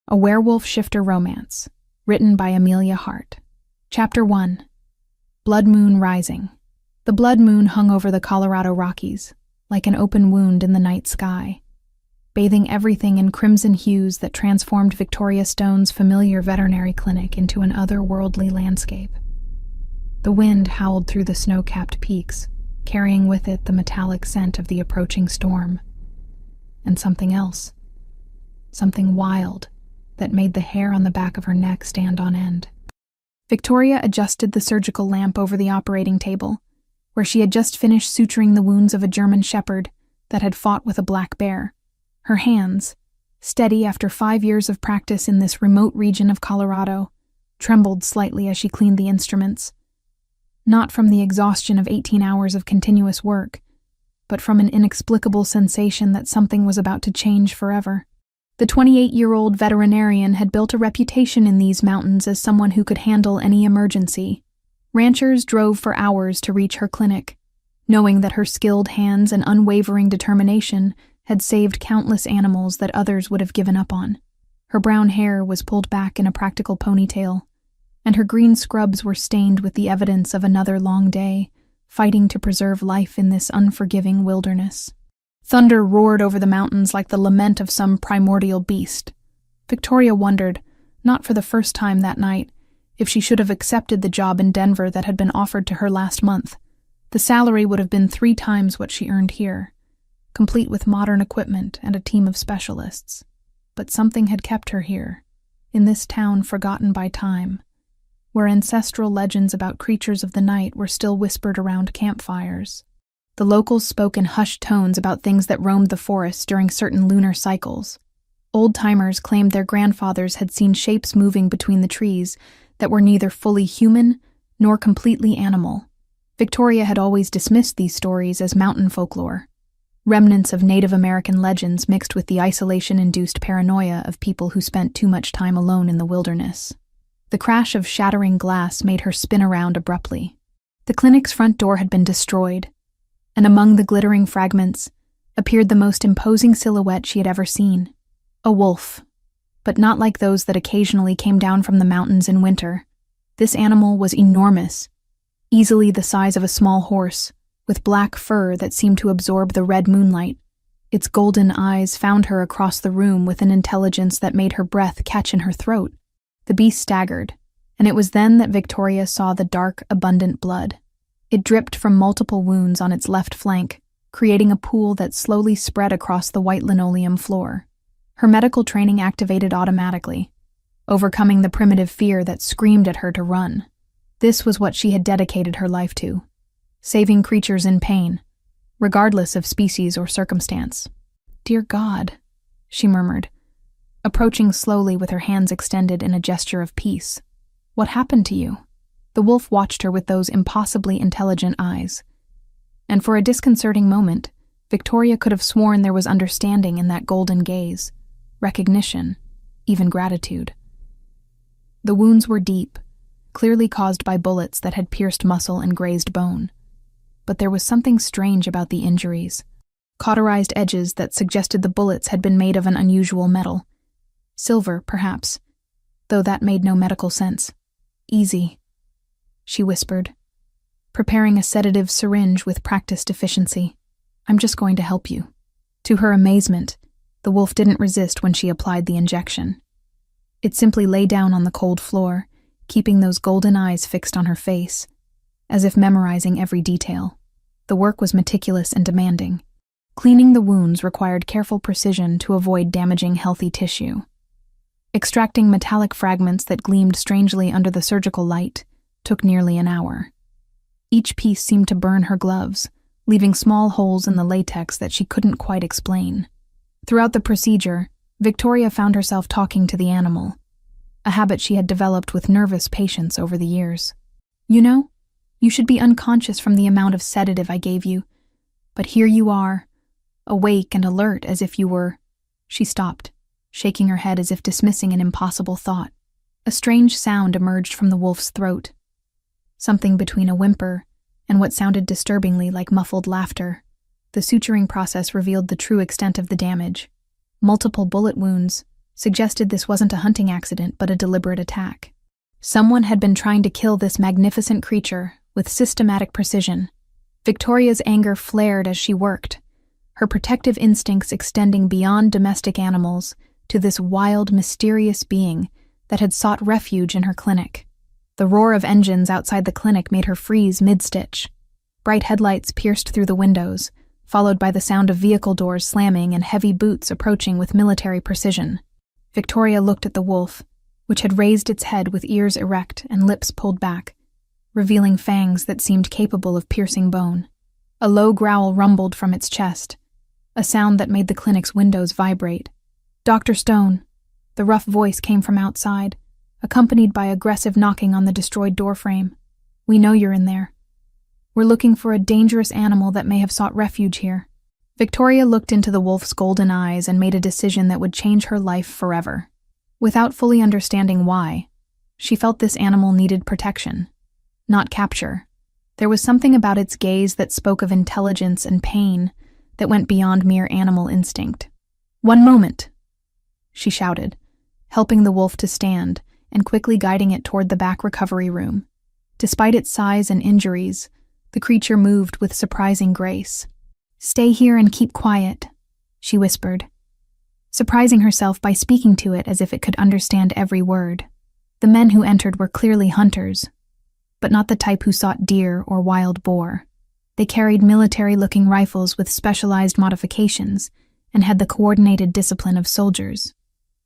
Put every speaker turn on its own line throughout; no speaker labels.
A Werewolf Shifter Romance, written by Amelia Hart. Chapter 1. Blood Moon Rising. The blood moon hung over the Colorado Rockies, like an open wound in the night sky, bathing everything in crimson hues that transformed Victoria Stone's familiar veterinary clinic into an otherworldly landscape. The wind howled through the snow-capped peaks, carrying with it the metallic scent of the approaching storm. And something else. Something wild that made the hair on the back of her neck stand on end. Victoria adjusted the surgical lamp over the operating table, where she had just finished suturing the wounds of a German shepherd that had fought with a black bear. Her hands, steady after 5 years of practice in this remote region of Colorado, trembled slightly as she cleaned the instruments. Not from the exhaustion of 18 hours of continuous work, but from an inexplicable sensation that something was about to change forever. The 28-year-old veterinarian had built a reputation in these mountains as someone who could handle any emergency. Ranchers drove for hours to reach her clinic, knowing that her skilled hands and unwavering determination had saved countless animals that others would have given up on. Her brown hair was pulled back in a practical ponytail, and her green scrubs were stained with the evidence of another long day, fighting to preserve life in this unforgiving wilderness. Thunder roared over the mountains like the lament of some primordial beast. Victoria wondered, not for the first time that night, if she should have accepted the job in Denver that had been offered to her last month. The salary would have been 3 times what she earned here, complete with modern equipment and a team of specialists. But something had kept her here, in this town forgotten by time, where ancestral legends about creatures of the night were still whispered around campfires. The locals spoke in hushed tones about things that roamed the forests during certain lunar cycles. Old-timers claimed their grandfathers had seen shapes moving between the trees that were neither fully human nor completely animal. Victoria had always dismissed these stories as mountain folklore, remnants of Native American legends mixed with the isolation-induced paranoia of people who spent too much time alone in the wilderness. The crash of shattering glass made her spin around abruptly. The clinic's front door had been destroyed, and among the glittering fragments appeared the most imposing silhouette she had ever seen. A wolf, but not like those that occasionally came down from the mountains in winter. This animal was enormous, easily the size of a small horse, with black fur that seemed to absorb the red moonlight. Its golden eyes found her across the room with an intelligence that made her breath catch in her throat. The beast staggered, and it was then that Victoria saw the dark, abundant blood. It dripped from multiple wounds on its left flank, creating a pool that slowly spread across the white linoleum floor. Her medical training activated automatically, overcoming the primitive fear that screamed at her to run. This was what she had dedicated her life to, saving creatures in pain, regardless of species or circumstance. "Dear God," she murmured, approaching slowly with her hands extended in a gesture of peace. "What happened to you?" The wolf watched her with those impossibly intelligent eyes, and for a disconcerting moment, Victoria could have sworn there was understanding in that golden gaze, recognition, even gratitude. The wounds were deep, clearly caused by bullets that had pierced muscle and grazed bone, but there was something strange about the injuries, cauterized edges that suggested the bullets had been made of an unusual metal. Silver, perhaps, though that made no medical sense. "Easy," she whispered, preparing a sedative syringe with practiced efficiency. "I'm just going to help you." To her amazement, the wolf didn't resist when she applied the injection. It simply lay down on the cold floor, keeping those golden eyes fixed on her face, as if memorizing every detail. The work was meticulous and demanding. Cleaning the wounds required careful precision to avoid damaging healthy tissue. Extracting metallic fragments that gleamed strangely under the surgical light took nearly an hour. Each piece seemed to burn her gloves, leaving small holes in the latex that she couldn't quite explain. Throughout the procedure, Victoria found herself talking to the animal, a habit she had developed with nervous patience over the years. "You know, you should be unconscious from the amount of sedative I gave you, but here you are, awake and alert as if you were—" She stopped, shaking her head as if dismissing an impossible thought. A strange sound emerged from the wolf's throat, something between a whimper and what sounded disturbingly like muffled laughter. The suturing process revealed the true extent of the damage. Multiple bullet wounds, suggested this wasn't a hunting accident but a deliberate attack. Someone had been trying to kill this magnificent creature with systematic precision. Victoria's anger flared as she worked, her protective instincts extending beyond domestic animals to this wild, mysterious being that had sought refuge in her clinic. The roar of engines outside the clinic made her freeze mid-stitch. Bright headlights pierced through the windows, followed by the sound of vehicle doors slamming and heavy boots approaching with military precision. Victoria looked at the wolf, which had raised its head with ears erect and lips pulled back, revealing fangs that seemed capable of piercing bone. A low growl rumbled from its chest, a sound that made the clinic's windows vibrate. "Dr. Stone," the rough voice came from outside, accompanied by aggressive knocking on the destroyed doorframe. "We know you're in there. We're looking for a dangerous animal that may have sought refuge here." Victoria looked into the wolf's golden eyes and made a decision that would change her life forever. Without fully understanding why, she felt this animal needed protection, not capture. There was something about its gaze that spoke of intelligence and pain that went beyond mere animal instinct. "One moment," she shouted, helping the wolf to stand and quickly guiding it toward the back recovery room. Despite its size and injuries, the creature moved with surprising grace. "Stay here and keep quiet," she whispered, surprising herself by speaking to it as if it could understand every word. The men who entered were clearly hunters, but not the type who sought deer or wild boar. They carried military-looking rifles with specialized modifications and had the coordinated discipline of soldiers.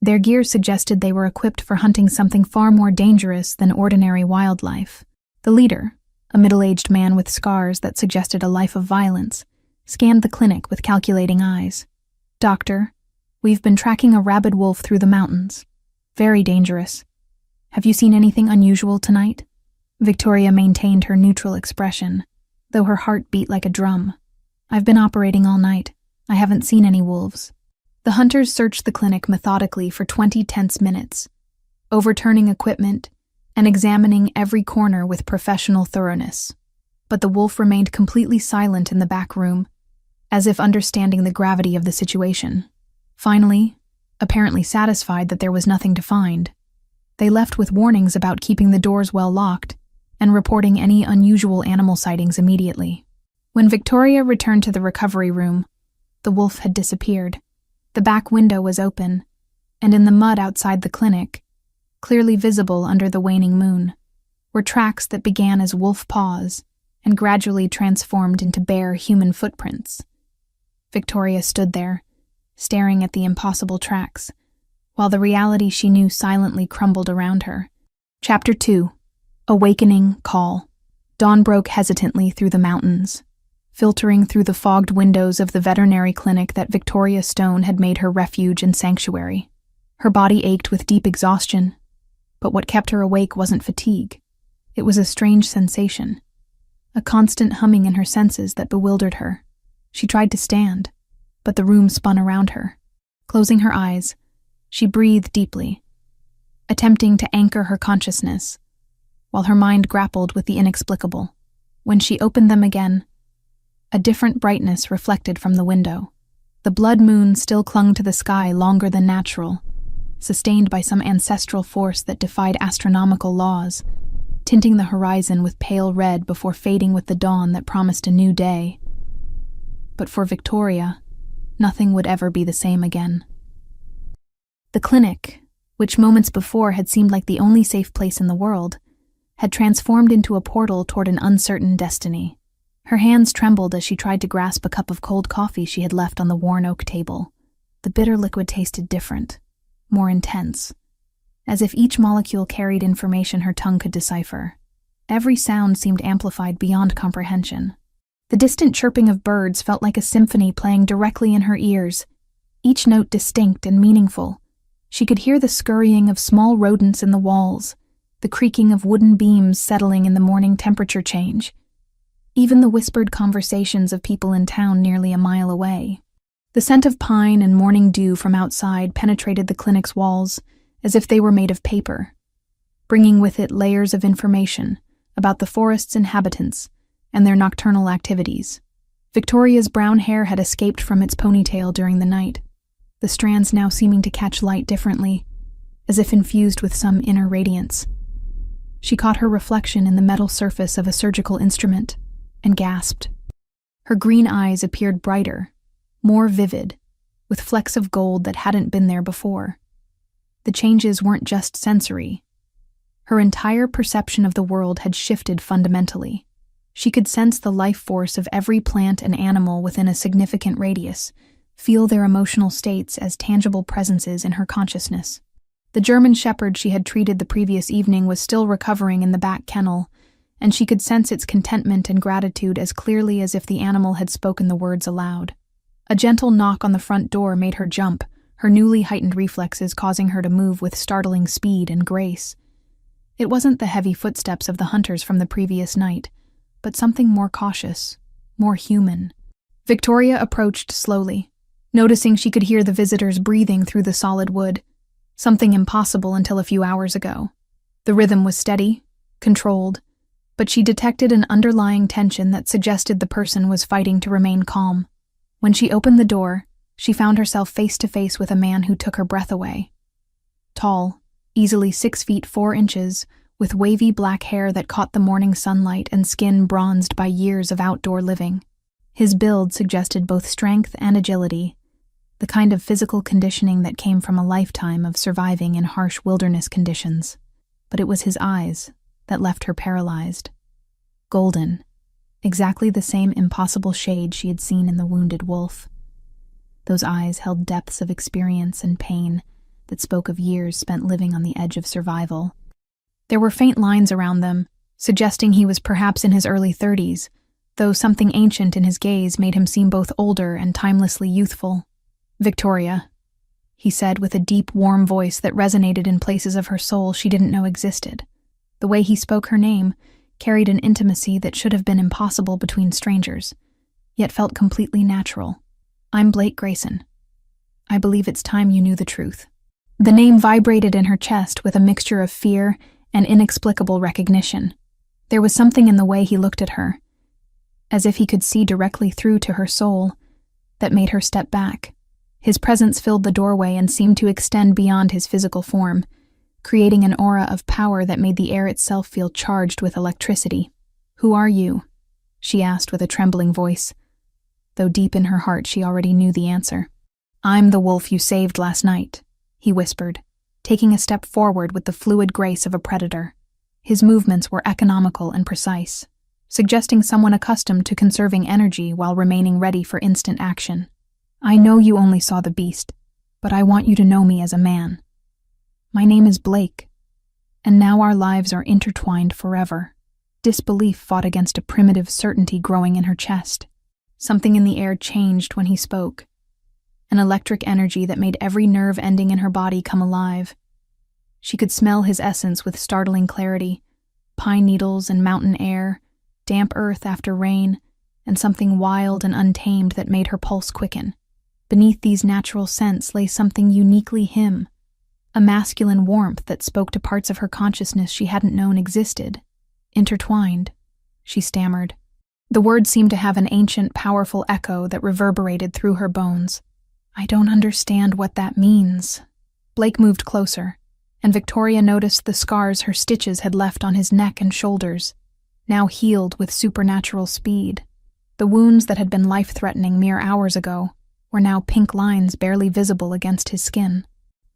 Their gear suggested they were equipped for hunting something far more dangerous than ordinary wildlife. The leader, a middle-aged man with scars that suggested a life of violence, scanned the clinic with calculating eyes. "Doctor, we've been tracking a rabid wolf through the mountains. Very dangerous. Have you seen anything unusual tonight?" Victoria maintained her neutral expression, though her heart beat like a drum. "I've been operating all night. I haven't seen any wolves." The hunters searched the clinic methodically for 20 tense minutes, overturning equipment and examining every corner with professional thoroughness. But the wolf remained completely silent in the back room, as if understanding the gravity of the situation. Finally, apparently satisfied that there was nothing to find, they left with warnings about keeping the doors well locked and reporting any unusual animal sightings immediately. When Victoria returned to the recovery room, the wolf had disappeared. The back window was open, and in the mud outside the clinic, clearly visible under the waning moon, were tracks that began as wolf paws and gradually transformed into bare human footprints. Victoria stood there, staring at the impossible tracks, while the reality she knew silently crumbled around her. Chapter 2. Awakening Call. Dawn broke hesitantly through the mountains, filtering through the fogged windows of the veterinary clinic that Victoria Stone had made her refuge and sanctuary. Her body ached with deep exhaustion, but what kept her awake wasn't fatigue. It was a strange sensation, a constant humming in her senses that bewildered her. She tried to stand, but the room spun around her. Closing her eyes, she breathed deeply, attempting to anchor her consciousness, while her mind grappled with the inexplicable. When she opened them again, a different brightness reflected from the window. The blood moon still clung to the sky longer than natural, sustained by some ancestral force that defied astronomical laws, tinting the horizon with pale red before fading with the dawn that promised a new day. But for Victoria, nothing would ever be the same again. The clinic, which moments before had seemed like the only safe place in the world, had transformed into a portal toward an uncertain destiny. Her hands trembled as she tried to grasp a cup of cold coffee she had left on the worn oak table. The bitter liquid tasted different, more intense, as if each molecule carried information her tongue could decipher. Every sound seemed amplified beyond comprehension. The distant chirping of birds felt like a symphony playing directly in her ears, each note distinct and meaningful. She could hear the scurrying of small rodents in the walls, the creaking of wooden beams settling in the morning temperature change, even the whispered conversations of people in town nearly a mile away. The scent of pine and morning dew from outside penetrated the clinic's walls as if they were made of paper, bringing with it layers of information about the forest's inhabitants and their nocturnal activities. Victoria's brown hair had escaped from its ponytail during the night, the strands now seeming to catch light differently, as if infused with some inner radiance. She caught her reflection in the metal surface of a surgical instrument and gasped. Her green eyes appeared brighter, more vivid, with flecks of gold that hadn't been there before. The changes weren't just sensory. Her entire perception of the world had shifted fundamentally. She could sense the life force of every plant and animal within a significant radius, feel their emotional states as tangible presences in her consciousness. The German shepherd she had treated the previous evening was still recovering in the back kennel, and she could sense its contentment and gratitude as clearly as if the animal had spoken the words aloud. A gentle knock on the front door made her jump, her newly heightened reflexes causing her to move with startling speed and grace. It wasn't the heavy footsteps of the hunters from the previous night, but something more cautious, more human. Victoria approached slowly, noticing she could hear the visitors breathing through the solid wood, something impossible until a few hours ago. The rhythm was steady, controlled, but she detected an underlying tension that suggested the person was fighting to remain calm. When she opened the door, she found herself face to face with a man who took her breath away. Tall, easily 6 feet 4 inches, with wavy black hair that caught the morning sunlight and skin bronzed by years of outdoor living. His build suggested both strength and agility, the kind of physical conditioning that came from a lifetime of surviving in harsh wilderness conditions. But it was his eyes that left her paralyzed. Golden, exactly the same impossible shade she had seen in the wounded wolf. Those eyes held depths of experience and pain that spoke of years spent living on the edge of survival. There were faint lines around them, suggesting he was perhaps in his early 30s, though something ancient in his gaze made him seem both older and timelessly youthful. "Victoria," he said with a deep, warm voice that resonated in places of her soul she didn't know existed. The way he spoke her name carried an intimacy that should have been impossible between strangers, yet felt completely natural. "I'm Blake Grayson. I believe it's time you knew the truth." The name vibrated in her chest with a mixture of fear and inexplicable recognition. There was something in the way he looked at her, as if he could see directly through to her soul, that made her step back. His presence filled the doorway and seemed to extend beyond his physical form, creating an aura of power that made the air itself feel charged with electricity. "Who are you?" she asked with a trembling voice, though deep in her heart she already knew the answer. "I'm the wolf you saved last night," he whispered, taking a step forward with the fluid grace of a predator. His movements were economical and precise, suggesting someone accustomed to conserving energy while remaining ready for instant action. "I know you only saw the beast, but I want you to know me as a man. My name is Blake, and now our lives are intertwined forever." Disbelief fought against a primitive certainty growing in her chest. Something in the air changed when he spoke, an electric energy that made every nerve ending in her body come alive. She could smell his essence with startling clarity: pine needles and mountain air, damp earth after rain, and something wild and untamed that made her pulse quicken. Beneath these natural scents lay something uniquely him, a masculine warmth that spoke to parts of her consciousness she hadn't known existed. "Intertwined," she stammered. The words seemed to have an ancient, powerful echo that reverberated through her bones. "I don't understand what that means." Blake moved closer, and Victoria noticed the scars her stitches had left on his neck and shoulders, now healed with supernatural speed. The wounds that had been life-threatening mere hours ago were now pink lines barely visible against his skin.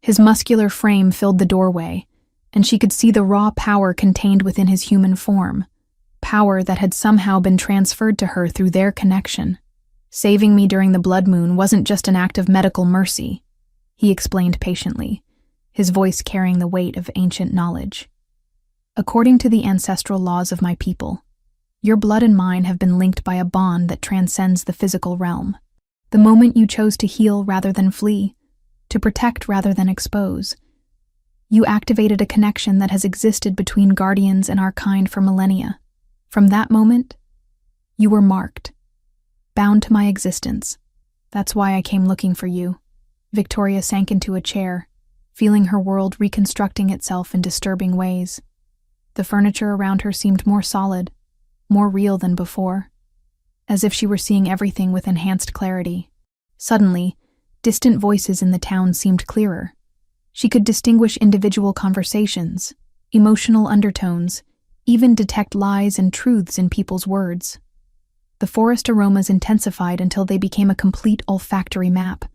His muscular frame filled the doorway, and she could see the raw power contained within his human form, power that had somehow been transferred to her through their connection. "Saving me during the blood moon wasn't just an act of medical mercy," he explained patiently, his voice carrying the weight of ancient knowledge. "According to the ancestral laws of my people, your blood and mine have been linked by a bond that transcends the physical realm. The moment you chose to heal rather than flee, to protect rather than expose, you activated a connection that has existed between guardians and our kind for millennia. From that moment, you were marked, bound to my existence. That's why I came looking for you." Victoria sank into a chair, feeling her world reconstructing itself in disturbing ways. The furniture around her seemed more solid, more real than before, as if she were seeing everything with enhanced clarity. Suddenly, Distant voices in the town seemed clearer. She could distinguish individual conversations, emotional undertones, even detect lies and truths in people's words. The forest aromas intensified until they became a complete olfactory map,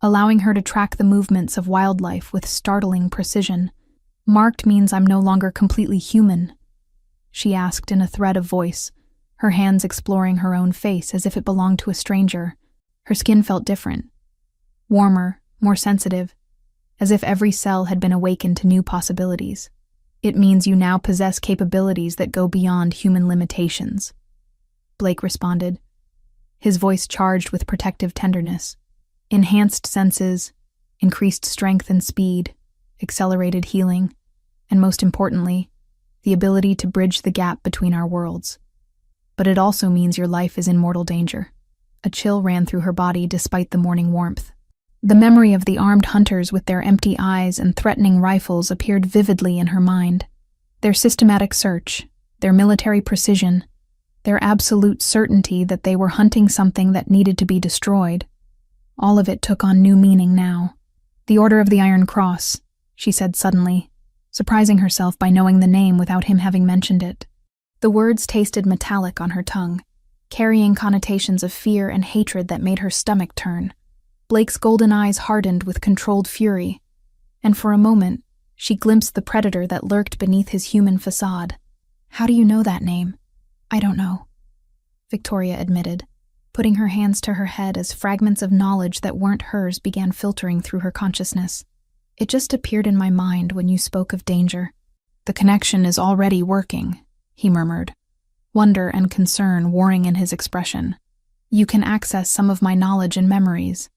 allowing her to track the movements of wildlife with startling precision. "Marked means I'm no longer completely human?" she asked in a thread of voice, her hands exploring her own face as if it belonged to a stranger. Her skin felt different, warmer, more sensitive, as if every cell had been awakened to new possibilities. "It means you now possess capabilities that go beyond human limitations," Blake responded, his voice charged with protective tenderness. "Enhanced senses, increased strength and speed, accelerated healing, and most importantly, the ability to bridge the gap between our worlds. But it also means your life is in mortal danger." A chill ran through her body despite the morning warmth. The memory of the armed hunters with their empty eyes and threatening rifles appeared vividly in her mind. Their systematic search, their military precision, their absolute certainty that they were hunting something that needed to be destroyed. All of it took on new meaning now. "The Order of the Iron Cross," she said suddenly, surprising herself by knowing the name without him having mentioned it. The words tasted metallic on her tongue, carrying connotations of fear and hatred that made her stomach turn. Blake's golden eyes hardened with controlled fury, and for a moment, she glimpsed the predator that lurked beneath his human facade. "How do you know that name?" "I don't know," Victoria admitted, putting her hands to her head as fragments of knowledge that weren't hers began filtering through her consciousness. "It just appeared in my mind when you spoke of danger." "The connection is already working," he murmured, wonder and concern warring in his expression. "You can access some of my knowledge and memories.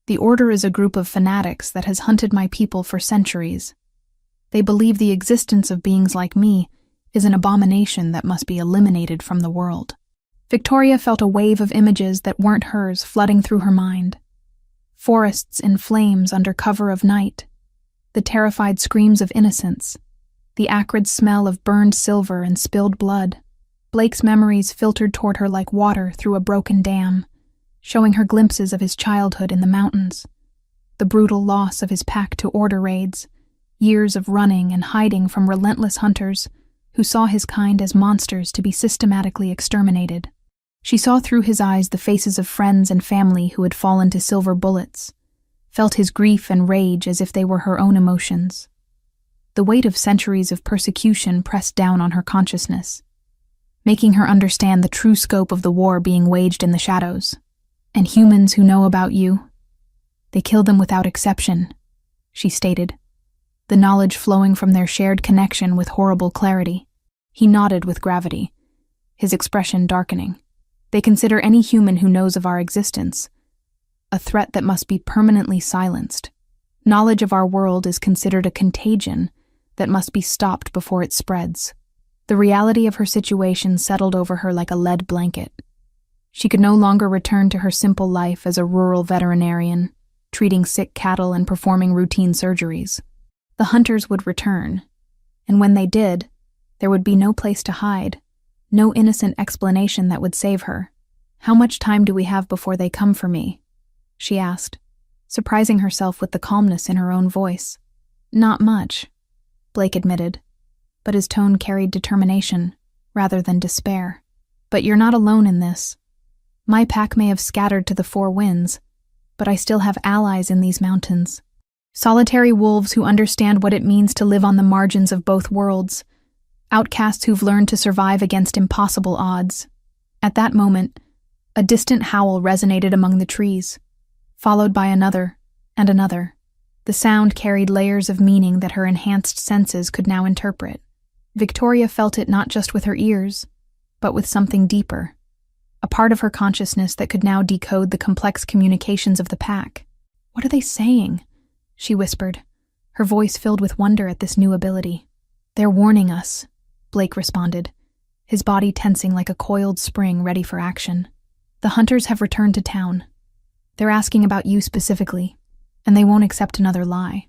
The Order is a group of fanatics that has hunted my people for centuries. They believe the existence of beings like me is an abomination that must be eliminated from the world." Victoria felt a wave of images that weren't hers flooding through her mind. Forests in flames under cover of night, the terrified screams of innocents, the acrid smell of burned silver and spilled blood. Blake's memories filtered toward her like water through a broken dam, showing her glimpses of his childhood in the mountains, the brutal loss of his pack to Order raids, years of running and hiding from relentless hunters who saw his kind as monsters to be systematically exterminated. She saw through his eyes the faces of friends and family who had fallen to silver bullets, felt his grief and rage as if they were her own emotions. The weight of centuries of persecution pressed down on her consciousness, making her understand the true scope of the war being waged in the shadows. "And humans who know about you, they kill them without exception," she stated, the knowledge flowing from their shared connection with horrible clarity. He nodded with gravity, his expression darkening. "They consider any human who knows of our existence a threat that must be permanently silenced. Knowledge of our world is considered a contagion that must be stopped before it spreads." The reality of her situation settled over her like a lead blanket. She could no longer return to her simple life as a rural veterinarian, treating sick cattle and performing routine surgeries. The hunters would return, and when they did, there would be no place to hide, no innocent explanation that would save her. "How much time do we have before they come for me?" she asked, surprising herself with the calmness in her own voice. "Not much," Blake admitted, but his tone carried determination rather than despair. "But you're not alone in this. My pack may have scattered to the four winds, but I still have allies in these mountains. Solitary wolves who understand what it means to live on the margins of both worlds, outcasts who've learned to survive against impossible odds." At that moment, a distant howl resonated among the trees, followed by another and another. The sound carried layers of meaning that her enhanced senses could now interpret. Victoria felt it not just with her ears, but with something deeper, a part of her consciousness that could now decode the complex communications of the pack. "What are they saying?" she whispered, her voice filled with wonder at this new ability. "They're warning us," Blake responded, his body tensing like a coiled spring ready for action. "The hunters have returned to town. They're asking about you specifically, and they won't accept another lie.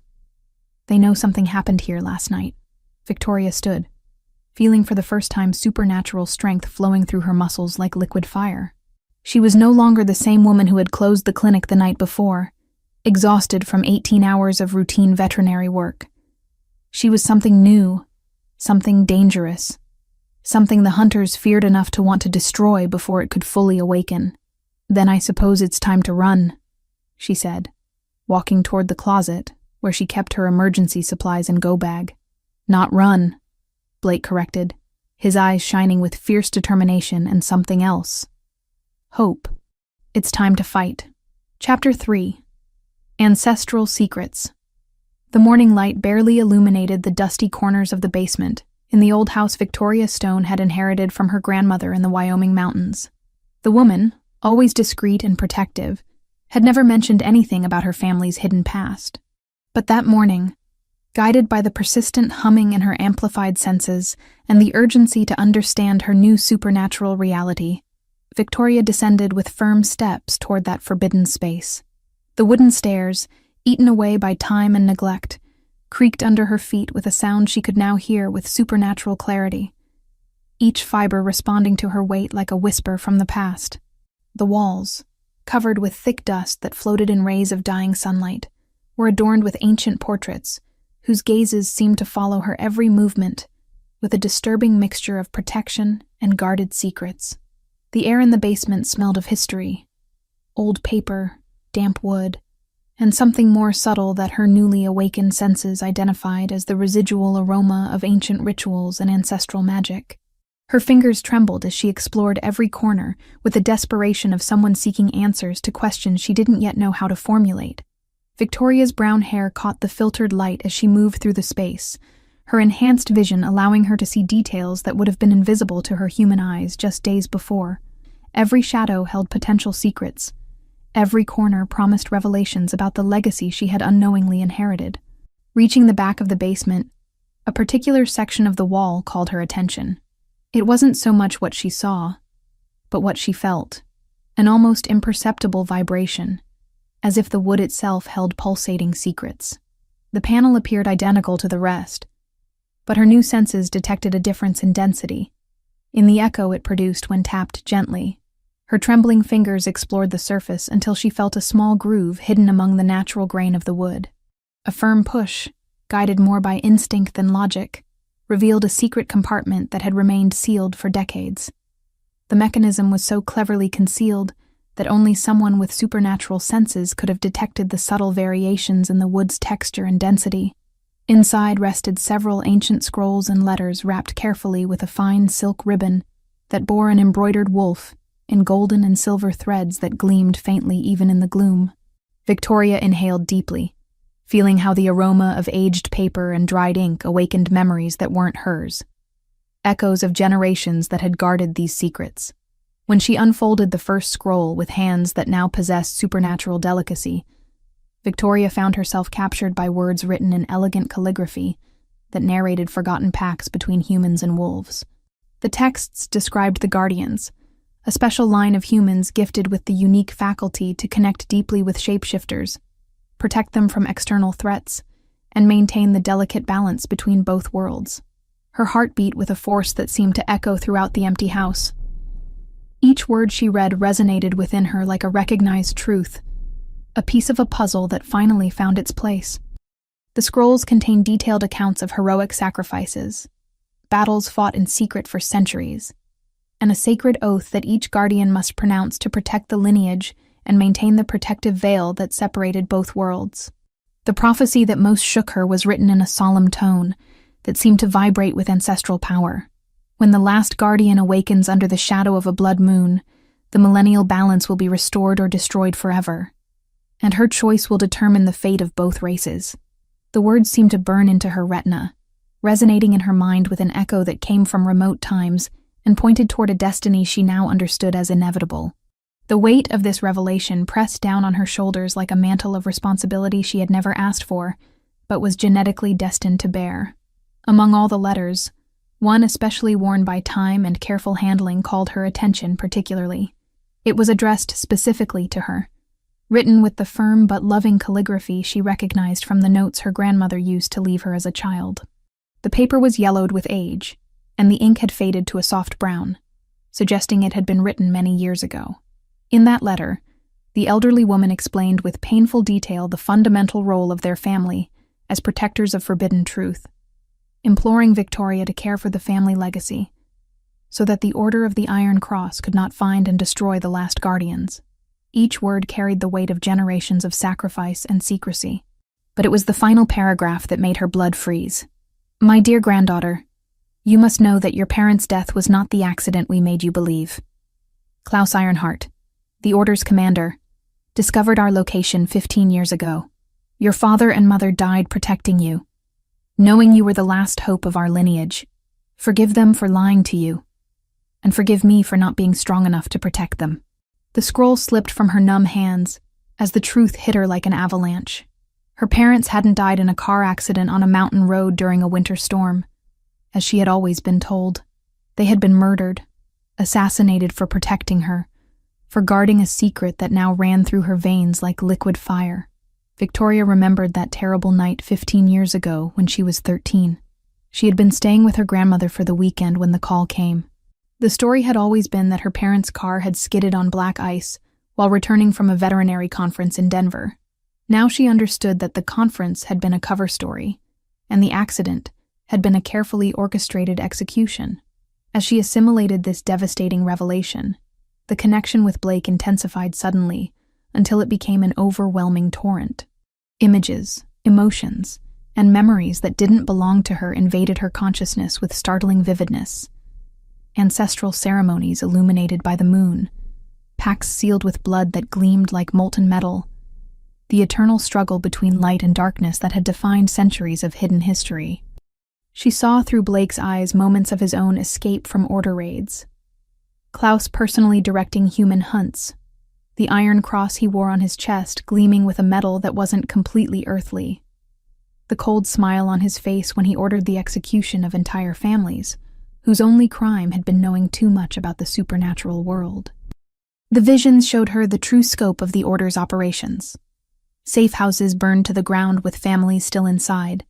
They know something happened here last night." Victoria stood, feeling for the first time supernatural strength flowing through her muscles like liquid fire. She was no longer the same woman who had closed the clinic the night before, exhausted from 18 hours of routine veterinary work. She was something new, something dangerous, something the hunters feared enough to want to destroy before it could fully awaken. "Then I suppose it's time to run," she said, walking toward the closet where she kept her emergency supplies and go-bag. "Not run," Blake corrected, his eyes shining with fierce determination and something else. Hope. It's time to fight. Chapter 3. Ancestral Secrets. The morning light barely illuminated the dusty corners of the basement in the old house Victoria Stone had inherited from her grandmother in the Wyoming mountains. The woman, always discreet and protective, had never mentioned anything about her family's hidden past. But that morning, guided by the persistent humming in her amplified senses and the urgency to understand her new supernatural reality, Victoria descended with firm steps toward that forbidden space. The wooden stairs, eaten away by time and neglect, creaked under her feet with a sound she could now hear with supernatural clarity, each fiber responding to her weight like a whisper from the past. The walls, covered with thick dust that floated in rays of dying sunlight, were adorned with ancient portraits, whose gazes seemed to follow her every movement, with a disturbing mixture of protection and guarded secrets. The air in the basement smelled of history, old paper, damp wood, and something more subtle that her newly awakened senses identified as the residual aroma of ancient rituals and ancestral magic. Her fingers trembled as she explored every corner with the desperation of someone seeking answers to questions she didn't yet know how to formulate. Victoria's brown hair caught the filtered light as she moved through the space, her enhanced vision allowing her to see details that would have been invisible to her human eyes just days before. Every shadow held potential secrets. Every corner promised revelations about the legacy she had unknowingly inherited. Reaching the back of the basement, a particular section of the wall called her attention. It wasn't so much what she saw, but what she felt, an almost imperceptible vibration, as if the wood itself held pulsating secrets. The panel appeared identical to the rest, but her new senses detected a difference in density, in the echo it produced when tapped gently. Her trembling fingers explored the surface until she felt a small groove hidden among the natural grain of the wood. A firm push, guided more by instinct than logic, revealed a secret compartment that had remained sealed for decades. The mechanism was so cleverly concealed that only someone with supernatural senses could have detected the subtle variations in the wood's texture and density. Inside rested several ancient scrolls and letters wrapped carefully with a fine silk ribbon that bore an embroidered wolf in golden and silver threads that gleamed faintly even in the gloom. Victoria inhaled deeply, feeling how the aroma of aged paper and dried ink awakened memories that weren't hers, echoes of generations that had guarded these secrets. When she unfolded the first scroll with hands that now possessed supernatural delicacy, Victoria found herself captured by words written in elegant calligraphy that narrated forgotten pacts between humans and wolves. The texts described the Guardians, a special line of humans gifted with the unique faculty to connect deeply with shapeshifters, protect them from external threats, and maintain the delicate balance between both worlds. Her heart beat with a force that seemed to echo throughout the empty house. Each word she read resonated within her like a recognized truth, a piece of a puzzle that finally found its place. The scrolls contained detailed accounts of heroic sacrifices, battles fought in secret for centuries, and a sacred oath that each guardian must pronounce to protect the lineage and maintain the protective veil that separated both worlds. The prophecy that most shook her was written in a solemn tone that seemed to vibrate with ancestral power. When the last guardian awakens under the shadow of a blood moon, the millennial balance will be restored or destroyed forever, and her choice will determine the fate of both races. The words seemed to burn into her retina, resonating in her mind with an echo that came from remote times and pointed toward a destiny she now understood as inevitable. The weight of this revelation pressed down on her shoulders like a mantle of responsibility she had never asked for, but was genetically destined to bear. Among all the letters, one especially worn by time and careful handling called her attention particularly. It was addressed specifically to her, written with the firm but loving calligraphy she recognized from the notes her grandmother used to leave her as a child. The paper was yellowed with age, and the ink had faded to a soft brown, suggesting it had been written many years ago. In that letter, The elderly woman explained with painful detail the fundamental role of their family as protectors of forbidden truth, imploring Victoria to care for the family legacy so that the Order of the Iron Cross could not find and destroy the last guardians. Each word carried the weight of generations of sacrifice and secrecy. But it was the final paragraph that made her blood freeze. "My dear granddaughter, you must know that your parents' death was not the accident we made you believe. Klaus Ironheart, the Order's commander, discovered our location 15 years ago. Your father and mother died protecting you, knowing you were the last hope of our lineage. Forgive them for lying to you, and forgive me for not being strong enough to protect them." The scroll slipped from her numb hands as the truth hit her like an avalanche. Her parents hadn't died in a car accident on a mountain road during a winter storm, as she had always been told. They had been murdered, assassinated for protecting her, for guarding a secret that now ran through her veins like liquid fire. Victoria remembered that terrible night 15 years ago when she was 13. She had been staying with her grandmother for the weekend when the call came. The story had always been that her parents' car had skidded on black ice while returning from a veterinary conference in Denver. Now she understood that the conference had been a cover story, and the accident had been a carefully orchestrated execution. As she assimilated this devastating revelation, the connection with Blake intensified suddenly until it became an overwhelming torrent. Images, emotions, and memories that didn't belong to her invaded her consciousness with startling vividness. Ancestral ceremonies illuminated by the moon, pacts sealed with blood that gleamed like molten metal, the eternal struggle between light and darkness that had defined centuries of hidden history. She saw through Blake's eyes moments of his own escape from Order raids. Klaus personally directing human hunts, the iron cross he wore on his chest gleaming with a metal that wasn't completely earthly, the cold smile on his face when he ordered the execution of entire families, whose only crime had been knowing too much about the supernatural world. The visions showed her the true scope of the Order's operations. Safe houses burned to the ground with families still inside,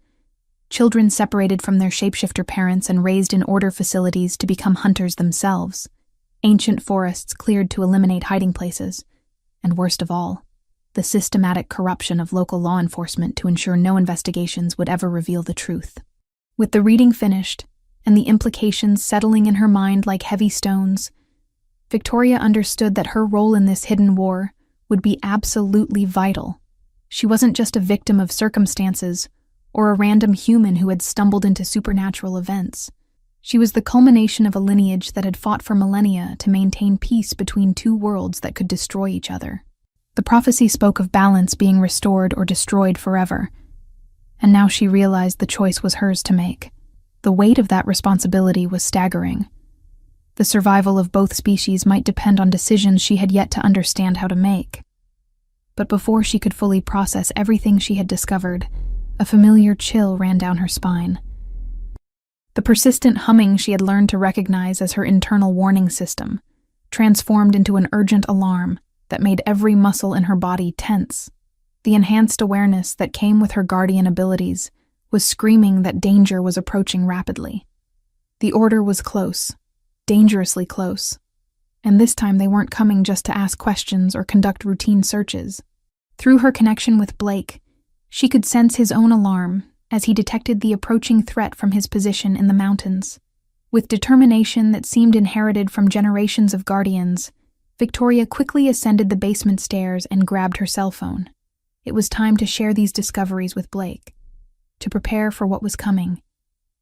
children separated from their shapeshifter parents and raised in Order facilities to become hunters themselves, ancient forests cleared to eliminate hiding places, and worst of all, the systematic corruption of local law enforcement to ensure no investigations would ever reveal the truth. With the reading finished, and the implications settling in her mind like heavy stones, Victoria understood that her role in this hidden war would be absolutely vital. She wasn't just a victim of circumstances or a random human who had stumbled into supernatural events. She was the culmination of a lineage that had fought for millennia to maintain peace between two worlds that could destroy each other. The prophecy spoke of balance being restored or destroyed forever, and now she realized the choice was hers to make. The weight of that responsibility was staggering. The survival of both species might depend on decisions she had yet to understand how to make. But before she could fully process everything she had discovered, a familiar chill ran down her spine. The persistent humming she had learned to recognize as her internal warning system transformed into an urgent alarm that made every muscle in her body tense. The enhanced awareness that came with her guardian abilities was screaming that danger was approaching rapidly. The Order was close, dangerously close, and this time they weren't coming just to ask questions or conduct routine searches. Through her connection with Blake, she could sense his own alarm as he detected the approaching threat from his position in the mountains. With determination that seemed inherited from generations of guardians, Victoria quickly ascended the basement stairs and grabbed her cell phone. It was time to share these discoveries with Blake, to prepare for what was coming,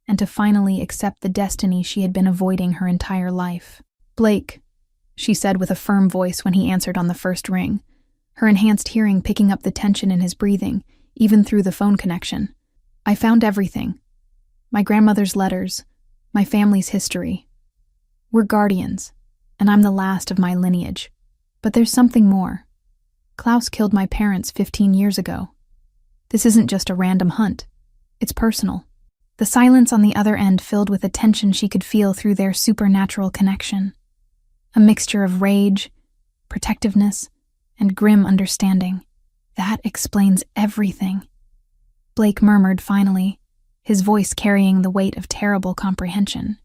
and to finally accept the destiny she had been avoiding her entire life. "Blake," she said with a firm voice when he answered on the first ring, her enhanced hearing picking up the tension in his breathing, even through the phone connection. "I found everything. My grandmother's letters, my family's history. We're guardians, and I'm the last of my lineage. But there's something more. Klaus killed my parents 15 years ago. This isn't just a random hunt. It's personal." The silence on the other end filled with a tension she could feel through their supernatural connection. A mixture of rage, protectiveness, and grim understanding. "That explains everything," Blake murmured finally, his voice carrying the weight of terrible comprehension.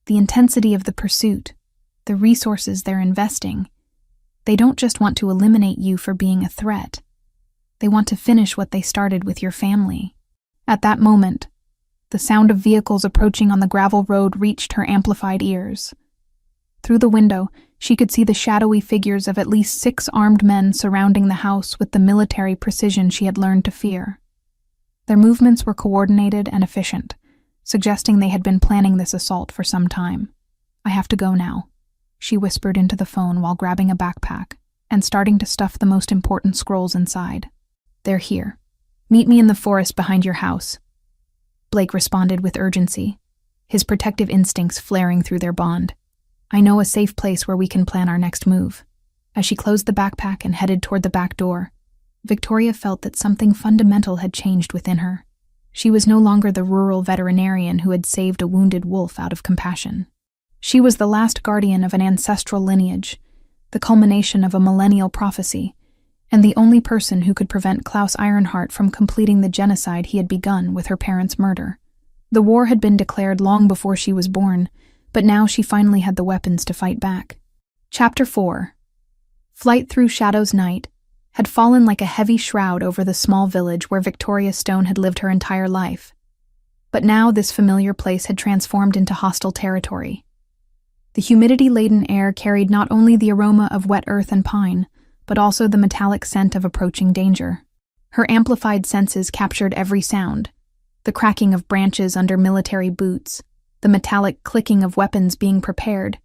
"The intensity of the pursuit, the resources they're investing, They don't just want to eliminate you for being a threat. They want to finish what they started with your family. At that moment, the sound of vehicles approaching on the gravel road reached her amplified ears. Through the window, she could see the shadowy figures of at least 6 armed men surrounding the house with the military precision she had learned to fear. Their movements were coordinated and efficient, suggesting they had been planning this assault for some time. "I have to go now," she whispered into the phone while grabbing a backpack and starting to stuff the most important scrolls inside. "They're here. Meet me in the forest behind your house." Blake responded with urgency, his protective instincts flaring through their bond. "I know a safe place where we can plan our next move." As she closed the backpack and headed toward the back door, Victoria felt that something fundamental had changed within her. She was no longer the rural veterinarian who had saved a wounded wolf out of compassion. She was the last guardian of an ancestral lineage, the culmination of a millennial prophecy, and the only person who could prevent Klaus Ironheart from completing the genocide he had begun with her parents' murder. The war had been declared long before she was born, but now she finally had the weapons to fight back. Chapter 4. Flight Through Shadow's Night had fallen like a heavy shroud over the small village where Victoria Stone had lived her entire life. But now this familiar place had transformed into hostile territory. The humidity-laden air carried not only the aroma of wet earth and pine, but also the metallic scent of approaching danger. Her amplified senses captured every sound: the cracking of branches under military boots, the metallic clicking of weapons being prepared,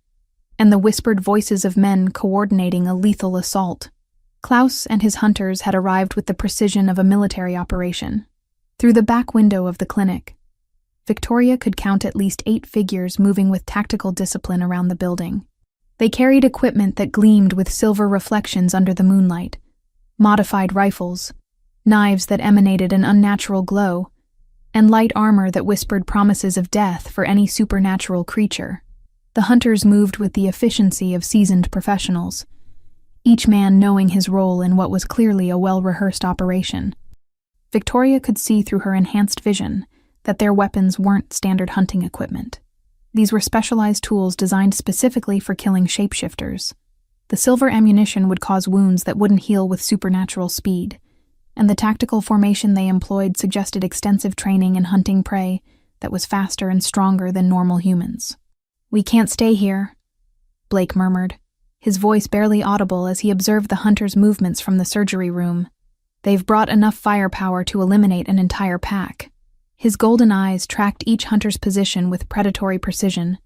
and the whispered voices of men coordinating a lethal assault. Klaus and his hunters had arrived with the precision of a military operation. Through the back window of the clinic, Victoria could count at least 8 figures moving with tactical discipline around the building. They carried equipment that gleamed with silver reflections under the moonlight, modified rifles, knives that emanated an unnatural glow, and light armor that whispered promises of death for any supernatural creature. The hunters moved with the efficiency of seasoned professionals, each man knowing his role in what was clearly a well-rehearsed operation. Victoria could see through her enhanced vision that their weapons weren't standard hunting equipment. These were specialized tools designed specifically for killing shapeshifters. The silver ammunition would cause wounds that wouldn't heal with supernatural speed, and the tactical formation they employed suggested extensive training in hunting prey that was faster and stronger than normal humans. "We can't stay here," Blake murmured, his voice barely audible as he observed the hunters' movements from the surgery room. "They've brought enough firepower to eliminate an entire pack." His golden eyes tracked each hunter's position with predatory precision,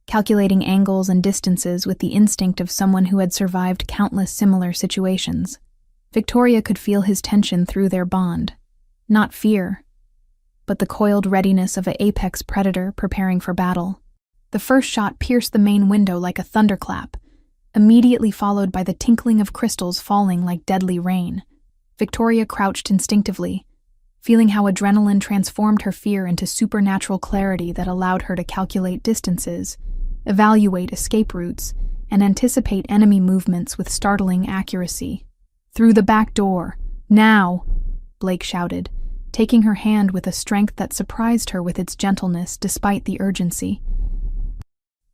calculating angles and distances with the instinct of someone who had survived countless similar situations. Victoria could feel his tension through their bond. Not fear, but the coiled readiness of an apex predator preparing for battle. The first shot pierced the main window like a thunderclap, immediately followed by the tinkling of crystals falling like deadly rain. Victoria crouched instinctively, feeling how adrenaline transformed her fear into supernatural clarity that allowed her to calculate distances, evaluate escape routes, and anticipate enemy movements with startling accuracy. "Through the back door, now!" Blake shouted, taking her hand with a strength that surprised her with its gentleness despite the urgency.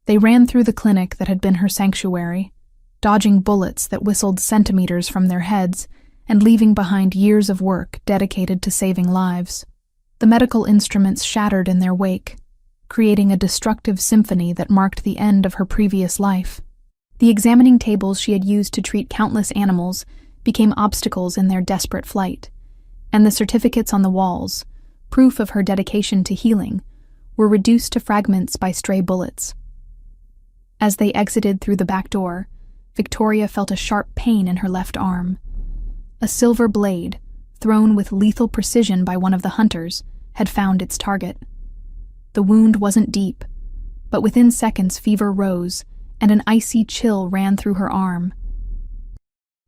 They ran through the clinic that had been her sanctuary, dodging bullets that whistled centimeters from their heads and leaving behind years of work dedicated to saving lives. The medical instruments shattered in their wake, creating a destructive symphony that marked the end of her previous life. The examining tables she had used to treat countless animals became obstacles in their desperate flight, and the certificates on the walls, proof of her dedication to healing, were reduced to fragments by stray bullets. As they exited through the back door, Victoria felt a sharp pain in her left arm. A silver blade, thrown with lethal precision by one of the hunters, had found its target. The wound wasn't deep, but within seconds fever rose, and an icy chill ran through her arm.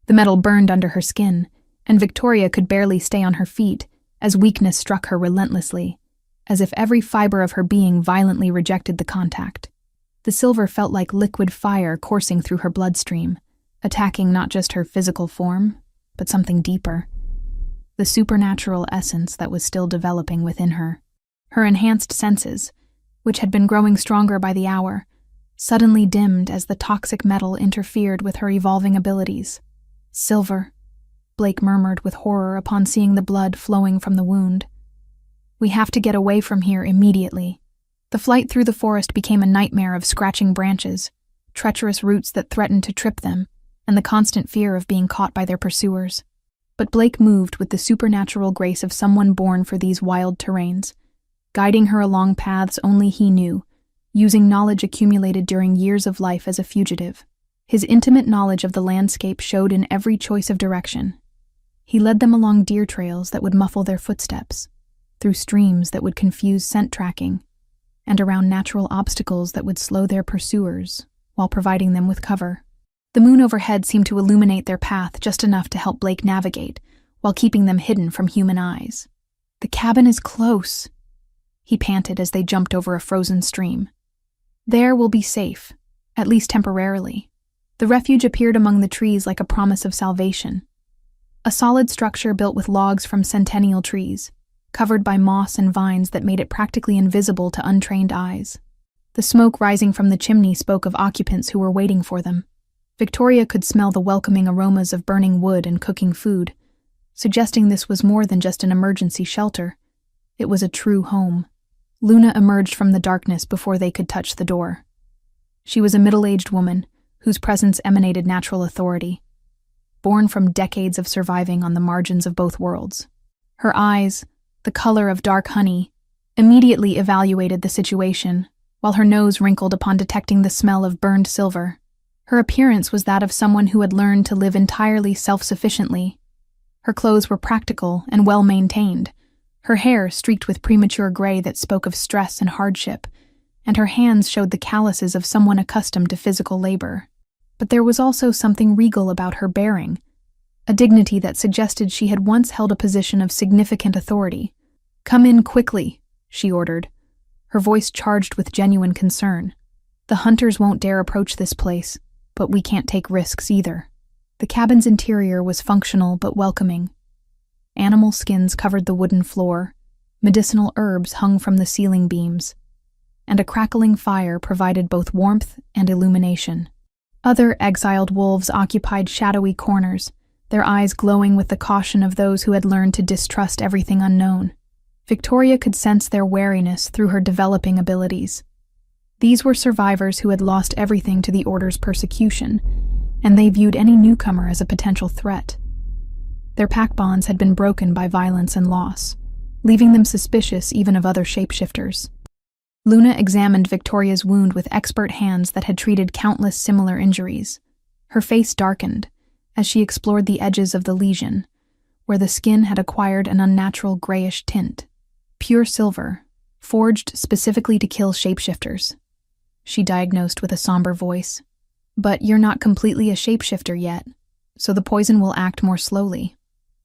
The metal burned under her skin, and Victoria could barely stay on her feet as weakness struck her relentlessly, as if every fiber of her being violently rejected the contact. The silver felt like liquid fire coursing through her bloodstream, attacking not just her physical form, but something deeper. The supernatural essence that was still developing within her. Her enhanced senses, which had been growing stronger by the hour, suddenly dimmed as the toxic metal interfered with her evolving abilities. "Silver," Blake murmured with horror upon seeing the blood flowing from the wound. "We have to get away from here immediately." The flight through the forest became a nightmare of scratching branches, treacherous roots that threatened to trip them, and the constant fear of being caught by their pursuers. But Blake moved with the supernatural grace of someone born for these wild terrains, guiding her along paths only he knew, using knowledge accumulated during years of life as a fugitive. His intimate knowledge of the landscape showed in every choice of direction. He led them along deer trails that would muffle their footsteps, through streams that would confuse scent tracking, and around natural obstacles that would slow their pursuers, while providing them with cover. The moon overhead seemed to illuminate their path just enough to help Blake navigate, while keeping them hidden from human eyes. "The cabin is close," he panted as they jumped over a frozen stream. "There we'll be safe, at least temporarily." The refuge appeared among the trees like a promise of salvation. A solid structure built with logs from centennial trees, covered by moss and vines that made it practically invisible to untrained eyes. The smoke rising from the chimney spoke of occupants who were waiting for them. Victoria could smell the welcoming aromas of burning wood and cooking food, suggesting this was more than just an emergency shelter. It was a true home. Luna emerged from the darkness before they could touch the door. She was a middle-aged woman, whose presence emanated natural authority, born from decades of surviving on the margins of both worlds. Her eyes, the color of dark honey, immediately evaluated the situation, while her nose wrinkled upon detecting the smell of burned silver. Her appearance was that of someone who had learned to live entirely self-sufficiently. Her clothes were practical and well-maintained, her hair streaked with premature gray that spoke of stress and hardship, and her hands showed the calluses of someone accustomed to physical labor. But there was also something regal about her bearing, a dignity that suggested she had once held a position of significant authority. "Come in quickly," she ordered, her voice charged with genuine concern. "The hunters won't dare approach this place, but we can't take risks either." The cabin's interior was functional but welcoming. Animal skins covered the wooden floor, medicinal herbs hung from the ceiling beams, and a crackling fire provided both warmth and illumination. Other exiled wolves occupied shadowy corners, their eyes glowing with the caution of those who had learned to distrust everything unknown. Victoria could sense their wariness through her developing abilities. These were survivors who had lost everything to the Order's persecution, and they viewed any newcomer as a potential threat. Their pack bonds had been broken by violence and loss, leaving them suspicious even of other shapeshifters. Luna examined Victoria's wound with expert hands that had treated countless similar injuries. Her face darkened as she explored the edges of the lesion, where the skin had acquired an unnatural grayish tint. "Pure silver, forged specifically to kill shapeshifters," she diagnosed with a somber voice. "But you're not completely a shapeshifter yet, so the poison will act more slowly.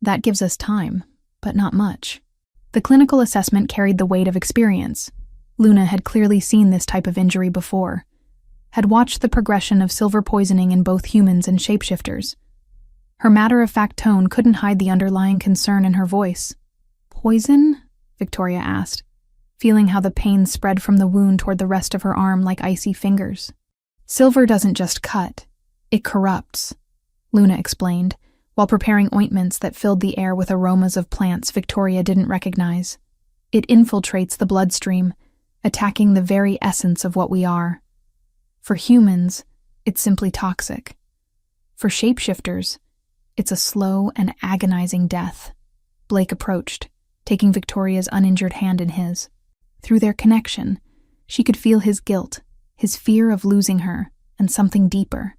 That gives us time, but not much." The clinical assessment carried the weight of experience. Luna had clearly seen this type of injury before, had watched the progression of silver poisoning in both humans and shapeshifters. Her matter-of-fact tone couldn't hide the underlying concern in her voice. "Poison?" Victoria asked, feeling how the pain spread from the wound toward the rest of her arm like icy fingers. "Silver doesn't just cut, it corrupts," Luna explained, while preparing ointments that filled the air with aromas of plants Victoria didn't recognize. "It infiltrates the bloodstream, attacking the very essence of what we are. For humans, it's simply toxic. For shapeshifters, it's a slow and agonizing death." Blake approached, taking Victoria's uninjured hand in his. Through their connection, she could feel his guilt, his fear of losing her, and something deeper,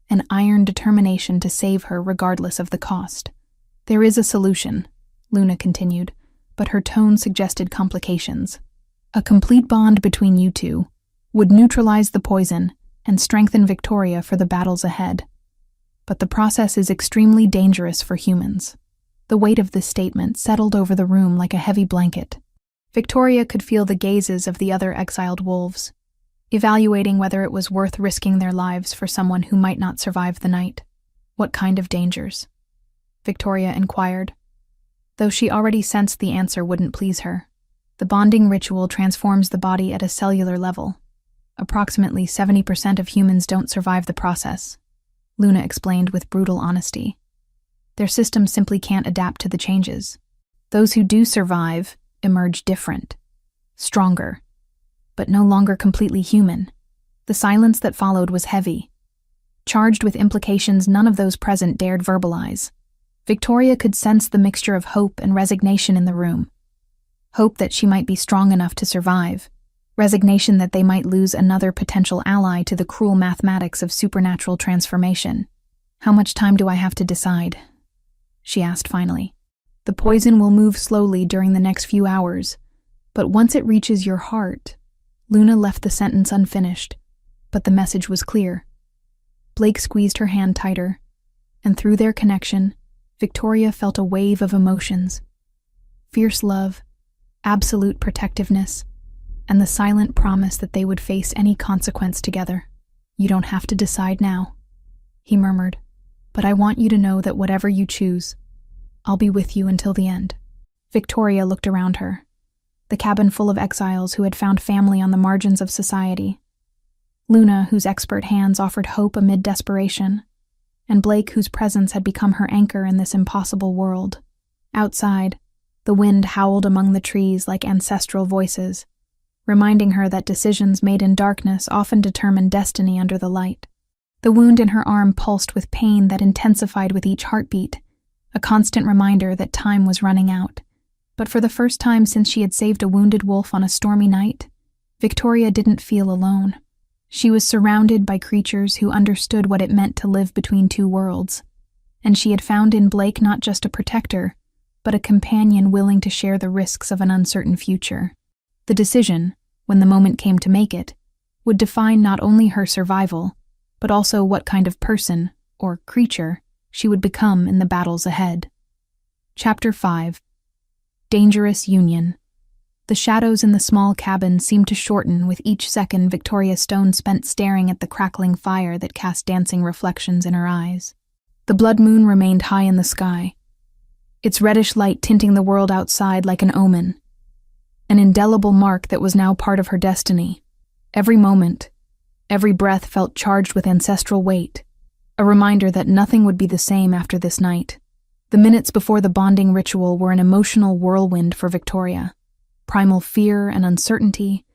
an iron determination to save her regardless of the cost. "There is a solution," Luna continued, but her tone suggested complications. "A complete bond between you two would neutralize the poison and strengthen Victoria for the battles ahead. But the process is extremely dangerous for humans." The weight of this statement settled over the room like a heavy blanket. Victoria could feel the gazes of the other exiled wolves, evaluating whether it was worth risking their lives for someone who might not survive the night. "What kind of dangers?" Victoria inquired, though she already sensed the answer wouldn't please her. "The bonding ritual transforms the body at a cellular level. Approximately 70% of humans don't survive the process, Luna explained with brutal honesty. Their systems simply can't adapt to the changes. Those who do survive emerge different, stronger, but no longer completely human. The silence that followed was heavy, charged with implications none of those present dared verbalize. Victoria could sense the mixture of hope and resignation in the room. Hope that she might be strong enough to survive, resignation that they might lose another potential ally to the cruel mathematics of supernatural transformation. "How much time do I have to decide?" she asked finally. "The poison will move slowly during the next few hours, but once it reaches your heart..." Luna left the sentence unfinished, but the message was clear. Blake squeezed her hand tighter, and through their connection, Victoria felt a wave of emotions. Fierce love, absolute protectiveness, and the silent promise that they would face any consequence together. "You don't have to decide now," he murmured, "but I want you to know that whatever you choose, I'll be with you until the end." Victoria looked around her, the cabin full of exiles who had found family on the margins of society. Luna, whose expert hands offered hope amid desperation, and Blake, whose presence had become her anchor in this impossible world. Outside, the wind howled among the trees like ancestral voices, reminding her that decisions made in darkness often determine destiny under the light. The wound in her arm pulsed with pain that intensified with each heartbeat, a constant reminder that time was running out. But for the first time since she had saved a wounded wolf on a stormy night, Victoria didn't feel alone. She was surrounded by creatures who understood what it meant to live between two worlds, and she had found in Blake not just a protector, but a companion willing to share the risks of an uncertain future. The decision, when the moment came to make it, would define not only her survival, but also what kind of person, or creature, she would become in the battles ahead. Chapter 5. Dangerous Union. The shadows in the small cabin seemed to shorten with each second Victoria Stone spent staring at the crackling fire that cast dancing reflections in her eyes. The blood moon remained high in the sky, its reddish light tinting the world outside like an omen, an indelible mark that was now part of her destiny. Every moment, every breath felt charged with ancestral weight, a reminder that nothing would be the same after this night. The minutes before the bonding ritual were an emotional whirlwind for Victoria. Primal fear and uncertainty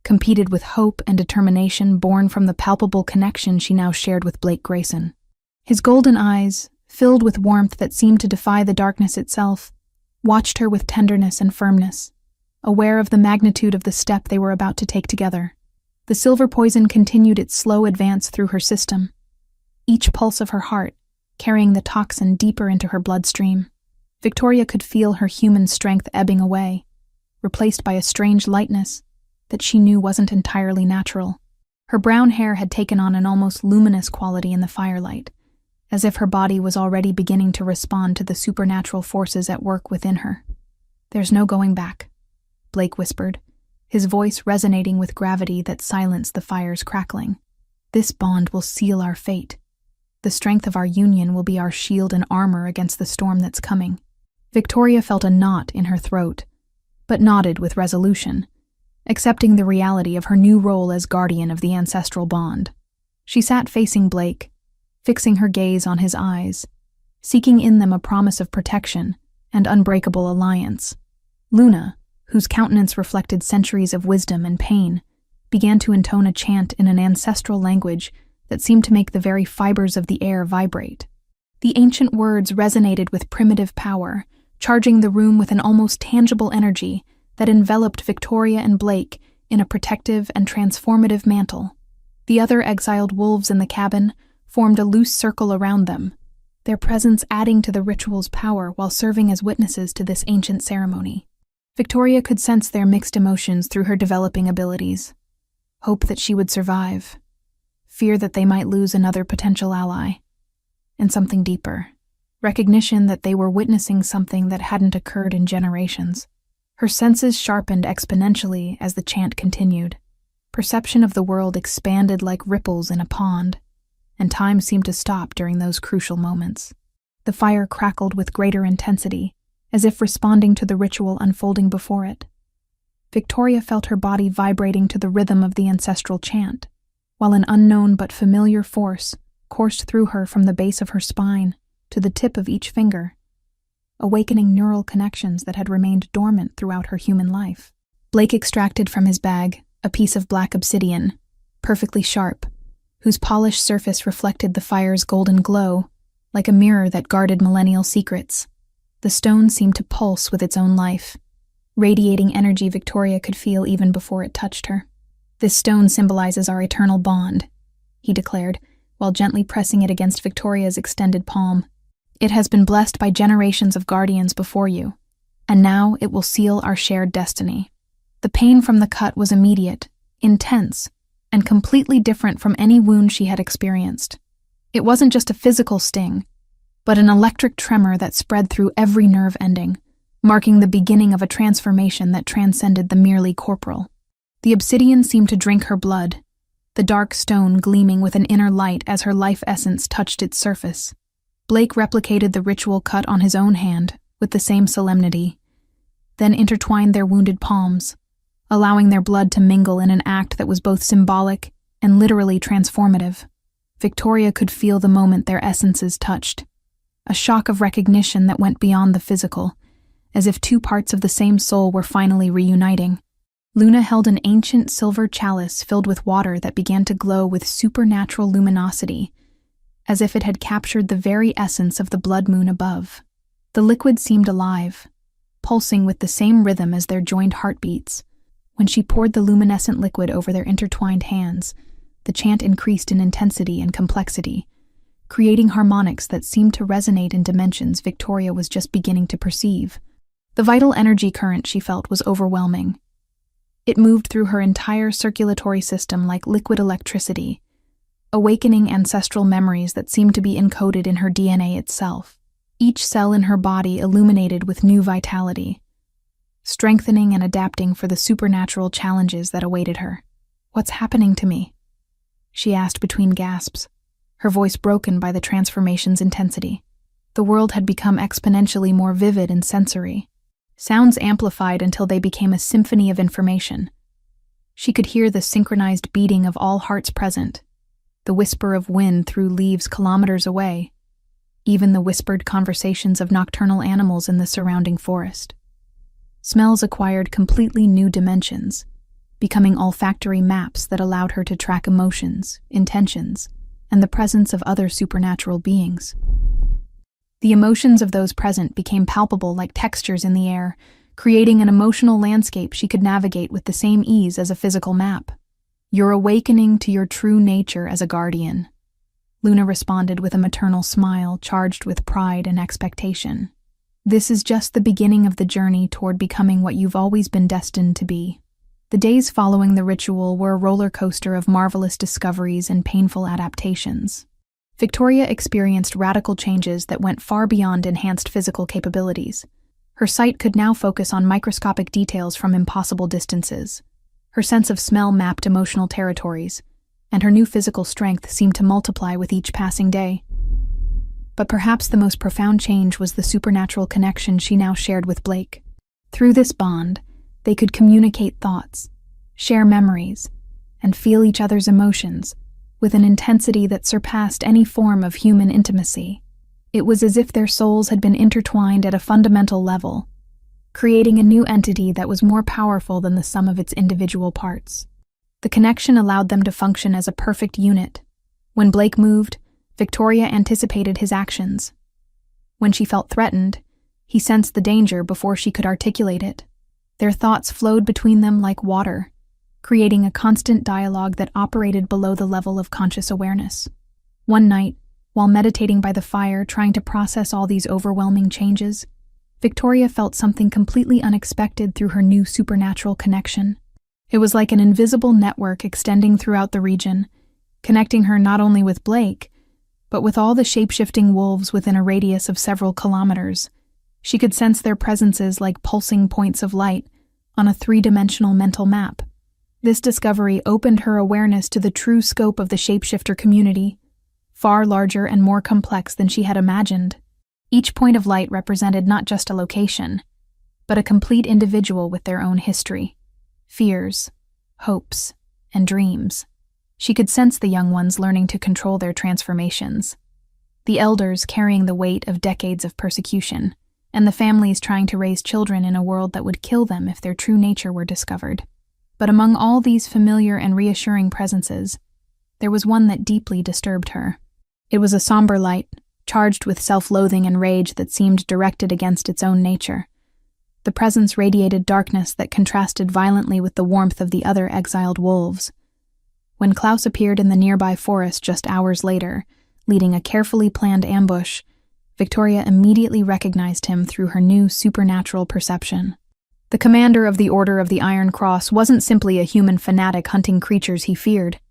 competed with hope and determination born from the palpable connection she now shared with Blake Grayson. His golden eyes, filled with warmth that seemed to defy the darkness itself, watched her with tenderness and firmness, aware of the magnitude of the step they were about to take together. The silver poison continued its slow advance through her system, each pulse of her heart carrying the toxin deeper into her bloodstream. Victoria could feel her human strength ebbing away, replaced by a strange lightness that she knew wasn't entirely natural. Her brown hair had taken on an almost luminous quality in the firelight, as if her body was already beginning to respond to the supernatural forces at work within her. "There's no going back," Blake whispered, his voice resonating with gravity that silenced the fire's crackling. "This bond will seal our fate. The strength of our union will be our shield and armor against the storm that's coming." Victoria felt a knot in her throat, but nodded with resolution, accepting the reality of her new role as guardian of the ancestral bond. She sat facing Blake, fixing her gaze on his eyes, seeking in them a promise of protection and unbreakable alliance. Luna, whose countenance reflected centuries of wisdom and pain, began to intone a chant in an ancestral language that seemed to make the very fibers of the air vibrate. The ancient words resonated with primitive power, charging the room with an almost tangible energy that enveloped Victoria and Blake in a protective and transformative mantle. The other exiled wolves in the cabin formed a loose circle around them, their presence adding to the ritual's power while serving as witnesses to this ancient ceremony. Victoria could sense their mixed emotions through her developing abilities. Hope that she would survive, fear that they might lose another potential ally, and something deeper, recognition that they were witnessing something that hadn't occurred in generations. Her senses sharpened exponentially as the chant continued. Perception of the world expanded like ripples in a pond, and time seemed to stop during those crucial moments. The fire crackled with greater intensity, as if responding to the ritual unfolding before it. Victoria felt her body vibrating to the rhythm of the ancestral chant, while an unknown but familiar force coursed through her from the base of her spine to the tip of each finger, awakening neural connections that had remained dormant throughout her human life. Blake extracted from his bag a piece of black obsidian, perfectly sharp, whose polished surface reflected the fire's golden glow like a mirror that guarded millennial secrets. The stone seemed to pulse with its own life, radiating energy Victoria could feel even before it touched her. "This stone symbolizes our eternal bond," he declared, while gently pressing it against Victoria's extended palm. "It has been blessed by generations of guardians before you, and now it will seal our shared destiny." The pain from the cut was immediate, intense, and completely different from any wound she had experienced. It wasn't just a physical sting, but an electric tremor that spread through every nerve ending, marking the beginning of a transformation that transcended the merely corporal. The obsidian seemed to drink her blood, the dark stone gleaming with an inner light as her life essence touched its surface. Blake replicated the ritual cut on his own hand with the same solemnity, then intertwined their wounded palms, allowing their blood to mingle in an act that was both symbolic and literally transformative. Victoria could feel the moment their essences touched, a shock of recognition that went beyond the physical, as if two parts of the same soul were finally reuniting. Luna held an ancient silver chalice filled with water that began to glow with supernatural luminosity, as if it had captured the very essence of the blood moon above. The liquid seemed alive, pulsing with the same rhythm as their joined heartbeats. When she poured the luminescent liquid over their intertwined hands, the chant increased in intensity and complexity, creating harmonics that seemed to resonate in dimensions Victoria was just beginning to perceive. The vital energy current she felt was overwhelming. It moved through her entire circulatory system like liquid electricity, awakening ancestral memories that seemed to be encoded in her DNA itself. Each cell in her body illuminated with new vitality, strengthening and adapting for the supernatural challenges that awaited her. "What's happening to me?" she asked between gasps, her voice broken by the transformation's intensity. The world had become exponentially more vivid and sensory. Sounds amplified until they became a symphony of information. She could hear the synchronized beating of all hearts present, the whisper of wind through leaves kilometers away, even the whispered conversations of nocturnal animals in the surrounding forest. Smells acquired completely new dimensions, becoming olfactory maps that allowed her to track emotions, intentions, and the presence of other supernatural beings. The emotions of those present became palpable like textures in the air, creating an emotional landscape she could navigate with the same ease as a physical map. "You're awakening to your true nature as a guardian," Luna responded with a maternal smile charged with pride and expectation. "This is just the beginning of the journey toward becoming what you've always been destined to be." The days following the ritual were a roller coaster of marvelous discoveries and painful adaptations. Victoria experienced radical changes that went far beyond enhanced physical capabilities. Her sight could now focus on microscopic details from impossible distances. Her sense of smell mapped emotional territories, and her new physical strength seemed to multiply with each passing day. But perhaps the most profound change was the supernatural connection she now shared with Blake. Through this bond, they could communicate thoughts, share memories, and feel each other's emotions with an intensity that surpassed any form of human intimacy. It was as if their souls had been intertwined at a fundamental level, creating a new entity that was more powerful than the sum of its individual parts. The connection allowed them to function as a perfect unit. When Blake moved, Victoria anticipated his actions. When she felt threatened, he sensed the danger before she could articulate it. Their thoughts flowed between them like water, creating a constant dialogue that operated below the level of conscious awareness. One night, while meditating by the fire trying to process all these overwhelming changes, Victoria felt something completely unexpected through her new supernatural connection. It was like an invisible network extending throughout the region, connecting her not only with Blake, but with all the shape-shifting wolves within a radius of several kilometers. She could sense their presences like pulsing points of light on a three-dimensional mental map. This discovery opened her awareness to the true scope of the shapeshifter community, far larger and more complex than she had imagined. Each point of light represented not just a location, but a complete individual with their own history. fears, hopes, and dreams. She could sense the young ones learning to control their transformations, the elders carrying the weight of decades of persecution, and the families trying to raise children in a world that would kill them if their true nature were discovered. But among all these familiar and reassuring presences, there was one that deeply disturbed her. It was a somber light, charged with self-loathing and rage that seemed directed against its own nature. The presence radiated darkness that contrasted violently with the warmth of the other exiled wolves. When Klaus appeared in the nearby forest just hours later, leading a carefully planned ambush, Victoria immediately recognized him through her new supernatural perception. The commander of the Order of the Iron Cross wasn't simply a human fanatic hunting creatures he feared.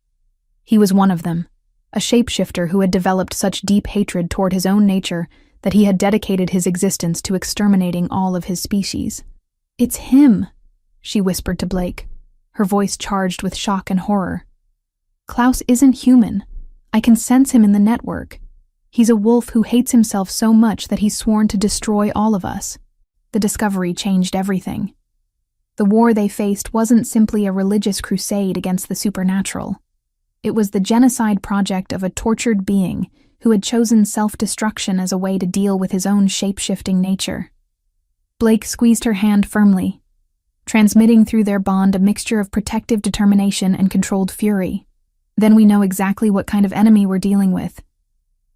He was one of them, a shapeshifter who had developed such deep hatred toward his own nature that he had dedicated his existence to exterminating all of his species. "It's him," she whispered to Blake, her voice charged with shock and horror. "Klaus isn't human. I can sense him in the network. He's a wolf who hates himself so much that he's sworn to destroy all of us." The discovery changed everything. The war they faced wasn't simply a religious crusade against the supernatural. It was the genocide project of a tortured being who had chosen self-destruction as a way to deal with his own shape-shifting nature. Blake squeezed her hand firmly, transmitting through their bond a mixture of protective determination and controlled fury. "Then we know exactly what kind of enemy we're dealing with,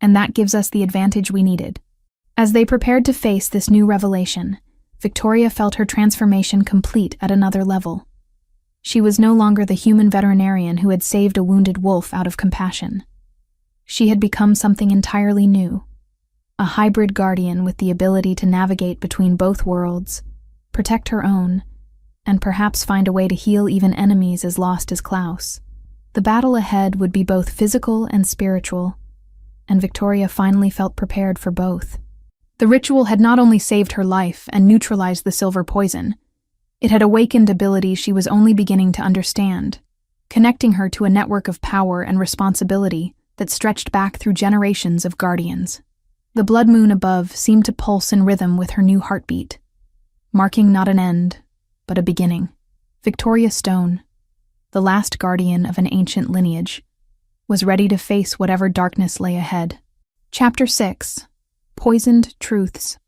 and that gives us the advantage we needed." As they prepared to face this new revelation, Victoria felt her transformation complete at another level. She was no longer the human veterinarian who had saved a wounded wolf out of compassion. She had become something entirely new, a hybrid guardian with the ability to navigate between both worlds, protect her own, and perhaps find a way to heal even enemies as lost as Klaus. The battle ahead would be both physical and spiritual, and Victoria finally felt prepared for both. The ritual had not only saved her life and neutralized the silver poison, it had awakened abilities she was only beginning to understand, connecting her to a network of power and responsibility that stretched back through generations of guardians. The blood moon above seemed to pulse in rhythm with her new heartbeat, marking not an end, but a beginning. Victoria Stone, the last guardian of an ancient lineage, was ready to face whatever darkness lay ahead. Chapter 6. Poisoned Truths.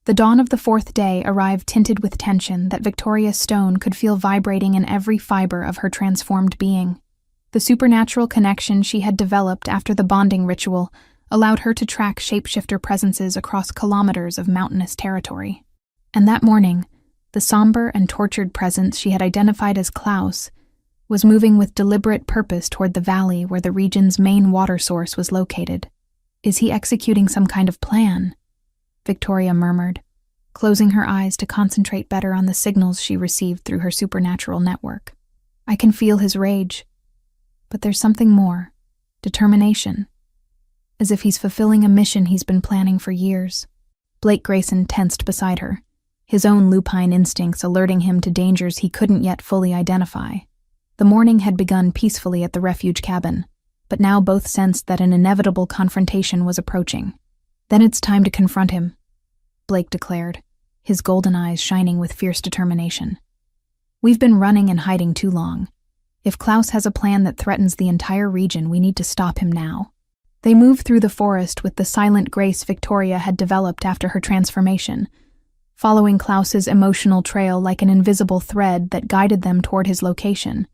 The dawn of the fourth day arrived tinted with tension that Victoria Stone could feel vibrating in every fiber of her transformed being. The supernatural connection she had developed after the bonding ritual allowed her to track shapeshifter presences across kilometers of mountainous territory. And that morning, the somber and tortured presence she had identified as Klaus was moving with deliberate purpose toward the valley where the region's main water source was located. "Is he executing some kind of plan?" Victoria murmured, closing her eyes to concentrate better on the signals she received through her supernatural network. "I can feel his rage, but there's something more, determination, as if he's fulfilling a mission he's been planning for years." Blake Grayson tensed beside her, his own lupine instincts alerting him to dangers he couldn't yet fully identify. The morning had begun peacefully at the refuge cabin, but now both sensed that an inevitable confrontation was approaching. "Then it's time to confront him," Blake declared, his golden eyes shining with fierce determination. "We've been running and hiding too long. If Klaus has a plan that threatens the entire region, we need to stop him now." They moved through the forest with the silent grace Victoria had developed after her transformation, following Klaus's emotional trail like an invisible thread that guided them toward his location.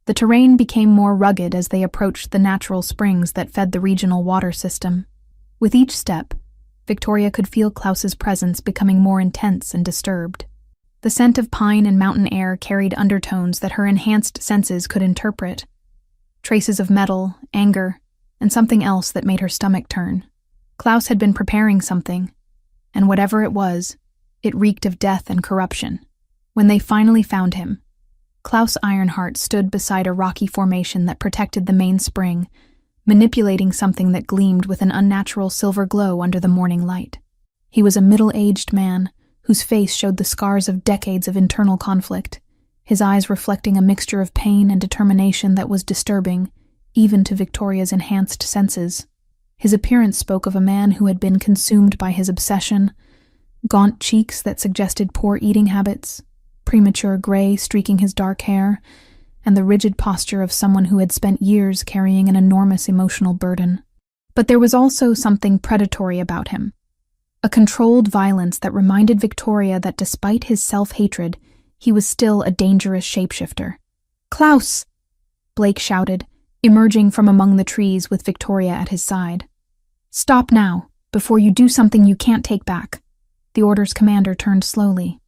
The terrain became more rugged as they approached the natural springs that fed the regional water system. With each step, Victoria could feel Klaus's presence becoming more intense and disturbed. The scent of pine and mountain air carried undertones that her enhanced senses could interpret, traces of metal, anger, and something else that made her stomach turn. Klaus had been preparing something, and whatever it was, it reeked of death and corruption. When they finally found him, Klaus Ironheart stood beside a rocky formation that protected the main spring, manipulating something that gleamed with an unnatural silver glow under the morning light. He was a middle-aged man whose face showed the scars of decades of internal conflict, his eyes reflecting a mixture of pain and determination that was disturbing, even to Victoria's enhanced senses. His appearance spoke of a man who had been consumed by his obsession, gaunt cheeks that suggested poor eating habits, premature gray streaking his dark hair, and the rigid posture of someone who had spent years carrying an enormous emotional burden. But there was also something predatory about him, a controlled violence that reminded Victoria that despite his self-hatred, he was still a dangerous shapeshifter. "Klaus!" Blake shouted, emerging from among the trees with Victoria at his side. "Stop now, before you do something you can't take back." The Order's commander turned slowly,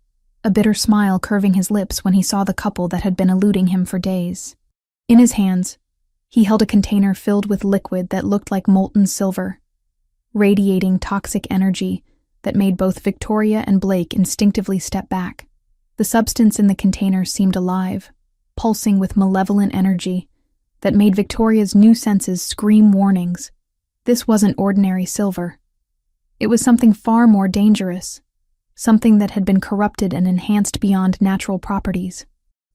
a bitter smile curving his lips when he saw the couple that had been eluding him for days. In his hands, he held a container filled with liquid that looked like molten silver, radiating toxic energy that made both Victoria and Blake instinctively step back. The substance in the container seemed alive, pulsing with malevolent energy that made Victoria's new senses scream warnings. This wasn't ordinary silver. It was something far more dangerous, something that had been corrupted and enhanced beyond natural properties.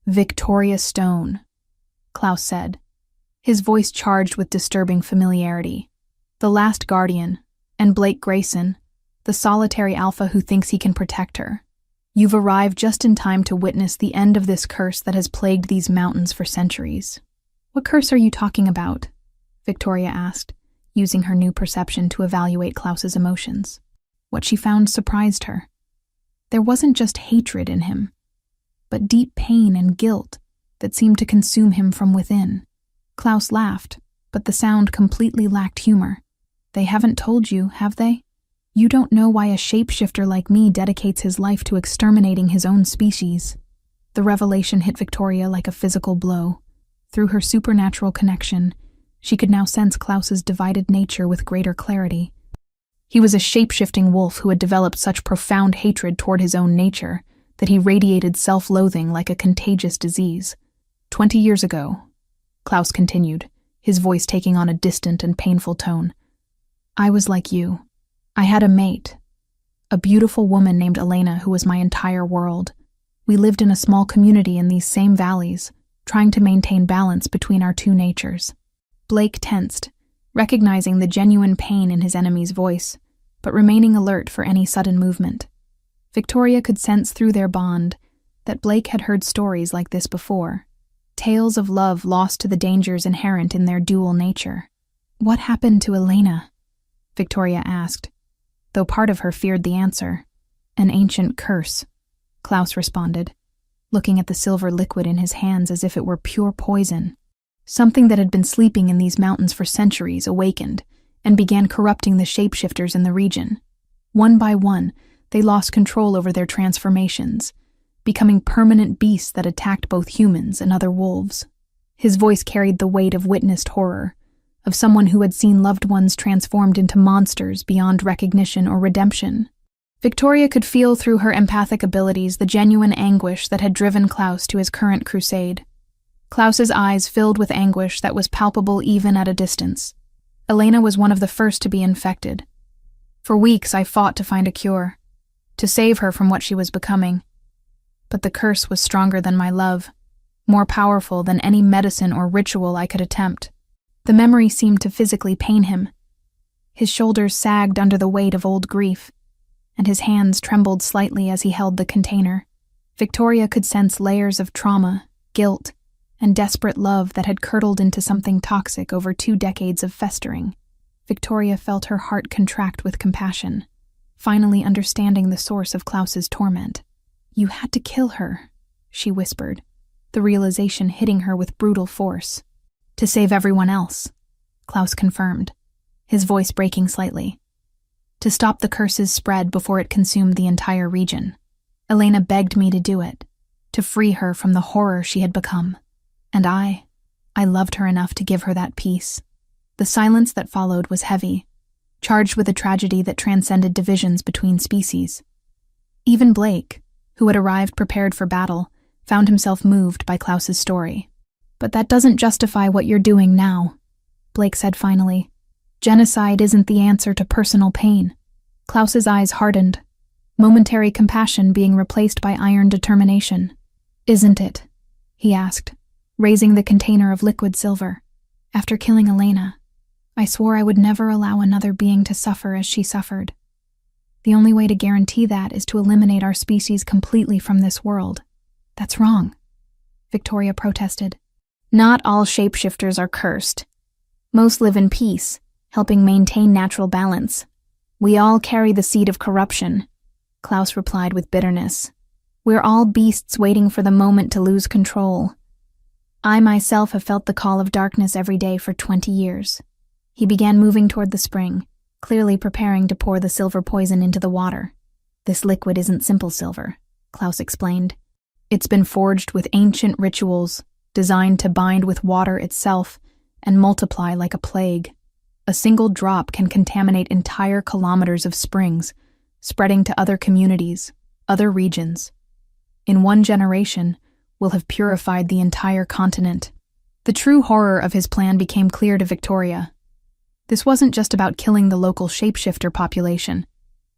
"Victoria Stone," Klaus said, his voice charged with disturbing familiarity. "The last guardian, and Blake Grayson, the solitary alpha who thinks he can protect her. You've arrived just in time to witness the end of this curse that has plagued these mountains for centuries." "What curse are you talking about?" Victoria asked, using her new perception to evaluate Klaus's emotions. What she found surprised her. There wasn't just hatred in him, but deep pain and guilt that seemed to consume him from within. Klaus laughed, but the sound completely lacked humor. "They haven't told you, have they? You don't know why a shapeshifter like me dedicates his life to exterminating his own species." The revelation hit Victoria like a physical blow. Through her supernatural connection, she could now sense Klaus's divided nature with greater clarity. He was a shape-shifting wolf who had developed such profound hatred toward his own nature that he radiated self-loathing like a contagious disease. 20 years ago, Klaus continued, his voice taking on a distant and painful tone, "I was like you. I had a mate, a beautiful woman named Elena who was my entire world. We lived in a small community in these same valleys, trying to maintain balance between our two natures." Blake tensed, recognizing the genuine pain in his enemy's voice, but remaining alert for any sudden movement. Victoria could sense through their bond that Blake had heard stories like this before, tales of love lost to the dangers inherent in their dual nature. "What happened to Elena?" Victoria asked, though part of her feared the answer. "An ancient curse," Klaus responded, looking at the silver liquid in his hands as if it were pure poison. Something that had been sleeping in these mountains for centuries awakened and began corrupting the shapeshifters in the region. One by one, they lost control over their transformations, becoming permanent beasts that attacked both humans and other wolves. His voice carried the weight of witnessed horror, of someone who had seen loved ones transformed into monsters beyond recognition or redemption. Victoria could feel through her empathic abilities the genuine anguish that had driven Klaus to his current crusade. Klaus's eyes filled with anguish that was palpable even at a distance. Elena was one of the first to be infected. For weeks I fought to find a cure, to save her from what she was becoming. But the curse was stronger than my love, more powerful than any medicine or ritual I could attempt. The memory seemed to physically pain him. His shoulders sagged under the weight of old grief, and his hands trembled slightly as he held the container. Victoria could sense layers of trauma, guilt, and desperate love that had curdled into something toxic over 2 decades of festering. Victoria felt her heart contract with compassion, finally understanding the source of Klaus's torment. "You had to kill her," she whispered, the realization hitting her with brutal force. "To save everyone else," Klaus confirmed, his voice breaking slightly. "To stop the curse's spread before it consumed the entire region. Elena begged me to do it, to free her from the horror she had become. And I loved her enough to give her that peace." The silence that followed was heavy, charged with a tragedy that transcended divisions between species. Even Blake, who had arrived prepared for battle, found himself moved by Klaus's story. "But that doesn't justify what you're doing now," Blake said finally. "Genocide isn't the answer to personal pain." Klaus's eyes hardened, momentary compassion being replaced by iron determination. "Isn't it?" he asked, raising the container of liquid silver. "After killing Elena, I swore I would never allow another being to suffer as she suffered. The only way to guarantee that is to eliminate our species completely from this world. That's wrong, Victoria protested. Not all shapeshifters are cursed. Most live in peace, helping maintain natural balance. We all carry the seed of corruption, Klaus replied with bitterness. We're all beasts waiting for the moment to lose control. I myself have felt the call of darkness every day for 20 years. He began moving toward the spring, clearly preparing to pour the silver poison into the water. This liquid isn't simple silver, Klaus explained. It's been forged with ancient rituals, designed to bind with water itself and multiply like a plague. A single drop can contaminate entire kilometers of springs, spreading to other communities, other regions. In 1 generation, we'll have purified the entire continent. The true horror of his plan became clear to Victoria. This wasn't just about killing the local shapeshifter population.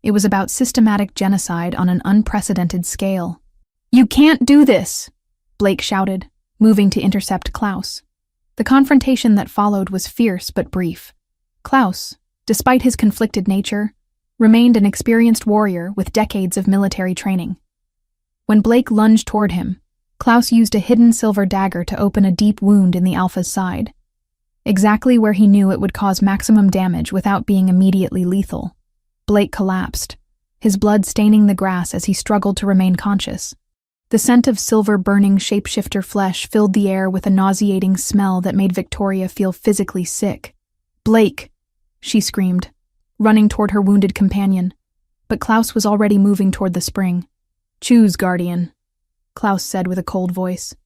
It was about systematic genocide on an unprecedented scale. You can't do this, Blake shouted, moving to intercept Klaus. The confrontation that followed was fierce but brief. Klaus, despite his conflicted nature, remained an experienced warrior with decades of military training. When Blake lunged toward him, Klaus used a hidden silver dagger to open a deep wound in the Alpha's side, exactly where he knew it would cause maximum damage without being immediately lethal. Blake collapsed, his blood staining the grass as he struggled to remain conscious. The scent of silver-burning shapeshifter flesh filled the air with a nauseating smell that made Victoria feel physically sick. "Blake!" she screamed, running toward her wounded companion. But Klaus was already moving toward the spring. "Choose, Guardian," Klaus said with a cold voice.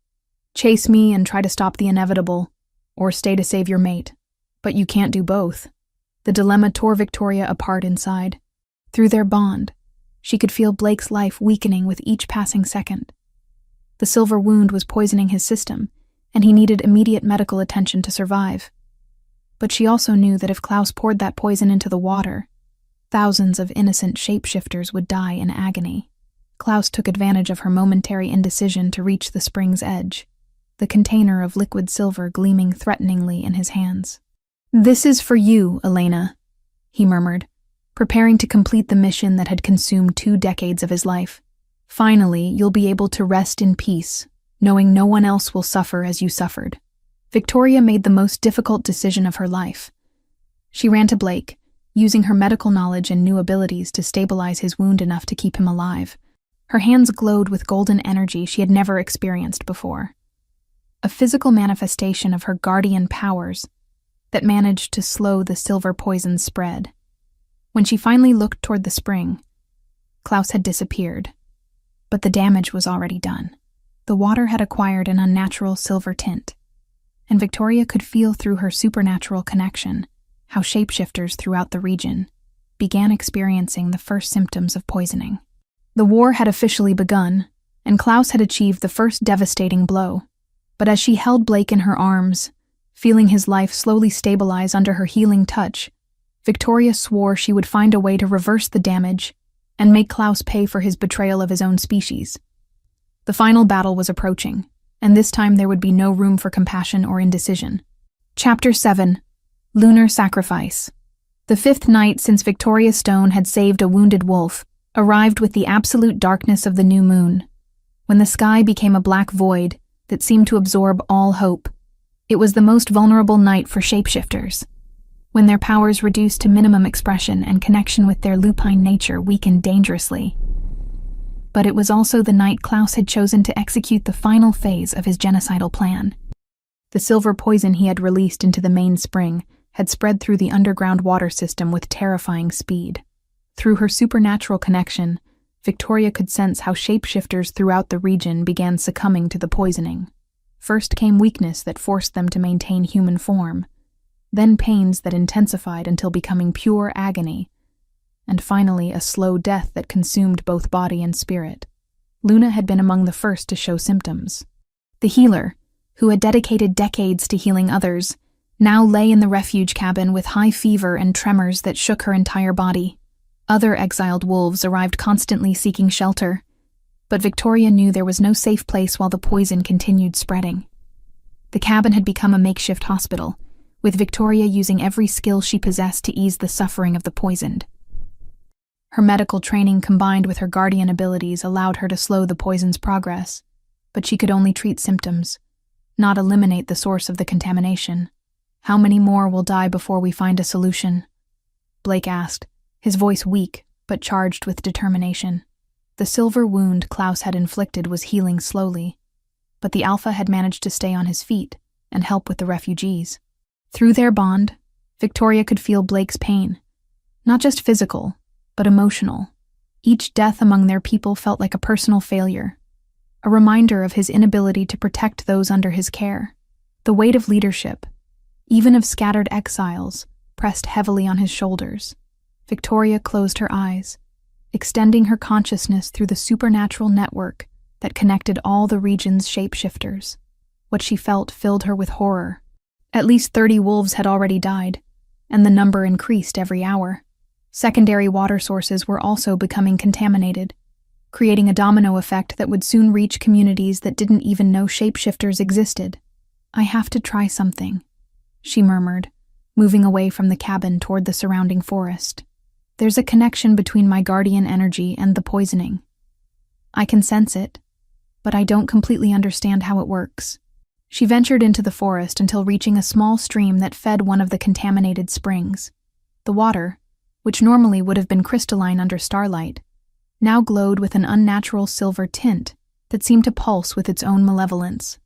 "Chase me and try to stop the inevitable, or stay to save your mate. But you can't do both." The dilemma tore Victoria apart inside. Through their bond, she could feel Blake's life weakening with each passing second. The silver wound was poisoning his system, and he needed immediate medical attention to survive. But she also knew that if Klaus poured that poison into the water, thousands of innocent shapeshifters would die in agony. Klaus took advantage of her momentary indecision to reach the spring's edge, the container of liquid silver gleaming threateningly in his hands. "This is for you, Elena," he murmured, preparing to complete the mission that had consumed 2 decades of his life. "Finally, you'll be able to rest in peace, knowing no one else will suffer as you suffered." Victoria made the most difficult decision of her life. She ran to Blake, using her medical knowledge and new abilities to stabilize his wound enough to keep him alive. Her hands glowed with golden energy she had never experienced before. A physical manifestation of her guardian powers that managed to slow the silver poison's spread. When she finally looked toward the spring, Klaus had disappeared, but the damage was already done. The water had acquired an unnatural silver tint, and Victoria could feel through her supernatural connection how shapeshifters throughout the region began experiencing the first symptoms of poisoning. The war had officially begun, and Klaus had achieved the first devastating blow. But as she held Blake in her arms, feeling his life slowly stabilize under her healing touch, Victoria swore she would find a way to reverse the damage and make Klaus pay for his betrayal of his own species. The final battle was approaching, and this time there would be no room for compassion or indecision. Chapter 7. Lunar Sacrifice. The 5th night since Victoria Stone had saved a wounded wolf arrived with the absolute darkness of the new moon, when the sky became a black void that seemed to absorb all hope. It was the most vulnerable night for shapeshifters, when their powers reduced to minimum expression and connection with their lupine nature weakened dangerously. But it was also the night Klaus had chosen to execute the final phase of his genocidal plan. The silver poison he had released into the main spring had spread through the underground water system with terrifying speed. Through her supernatural connection, Victoria could sense how shapeshifters throughout the region began succumbing to the poisoning. First came weakness that forced them to maintain human form, then pains that intensified until becoming pure agony, and finally a slow death that consumed both body and spirit. Luna had been among the first to show symptoms. The healer, who had dedicated decades to healing others, now lay in the refuge cabin with high fever and tremors that shook her entire body. Other exiled wolves arrived constantly seeking shelter, but Victoria knew there was no safe place while the poison continued spreading. The cabin had become a makeshift hospital, with Victoria using every skill she possessed to ease the suffering of the poisoned. Her medical training combined with her guardian abilities allowed her to slow the poison's progress, but she could only treat symptoms, not eliminate the source of the contamination. "How many more will die before we find a solution?" Blake asked, his voice weak but charged with determination. The silver wound Klaus had inflicted was healing slowly, but the Alpha had managed to stay on his feet and help with the refugees. Through their bond, Victoria could feel Blake's pain, not just physical, but emotional. Each death among their people felt like a personal failure, a reminder of his inability to protect those under his care. The weight of leadership, even of scattered exiles, pressed heavily on his shoulders. Victoria closed her eyes, extending her consciousness through the supernatural network that connected all the region's shapeshifters. What she felt filled her with horror. At least 30 wolves had already died, and the number increased every hour. Secondary water sources were also becoming contaminated, creating a domino effect that would soon reach communities that didn't even know shapeshifters existed. "I have to try something," she murmured, moving away from the cabin toward the surrounding forest. "There's a connection between my guardian energy and the poisoning. I can sense it, but I don't completely understand how it works." She ventured into the forest until reaching a small stream that fed one of the contaminated springs. The water, which normally would have been crystalline under starlight, now glowed with an unnatural silver tint that seemed to pulse with its own malevolence.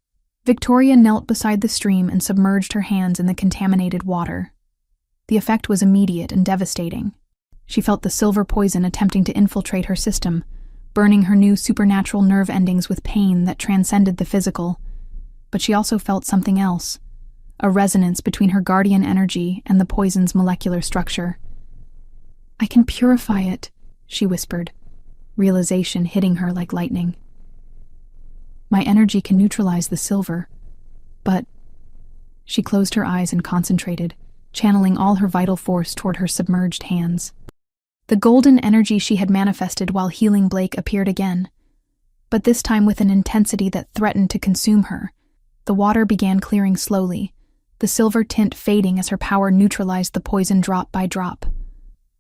Victoria knelt beside the stream and submerged her hands in the contaminated water. The effect was immediate and devastating. She felt the silver poison attempting to infiltrate her system, burning her new supernatural nerve endings with pain that transcended the physical. But she also felt something else, a resonance between her guardian energy and the poison's molecular structure. "I can purify it," she whispered, realization hitting her like lightning. "My energy can neutralize the silver, but..." She closed her eyes and concentrated, channeling all her vital force toward her submerged hands. The golden energy she had manifested while healing Blake appeared again, but this time with an intensity that threatened to consume her. The water began clearing slowly, the silver tint fading as her power neutralized the poison drop by drop.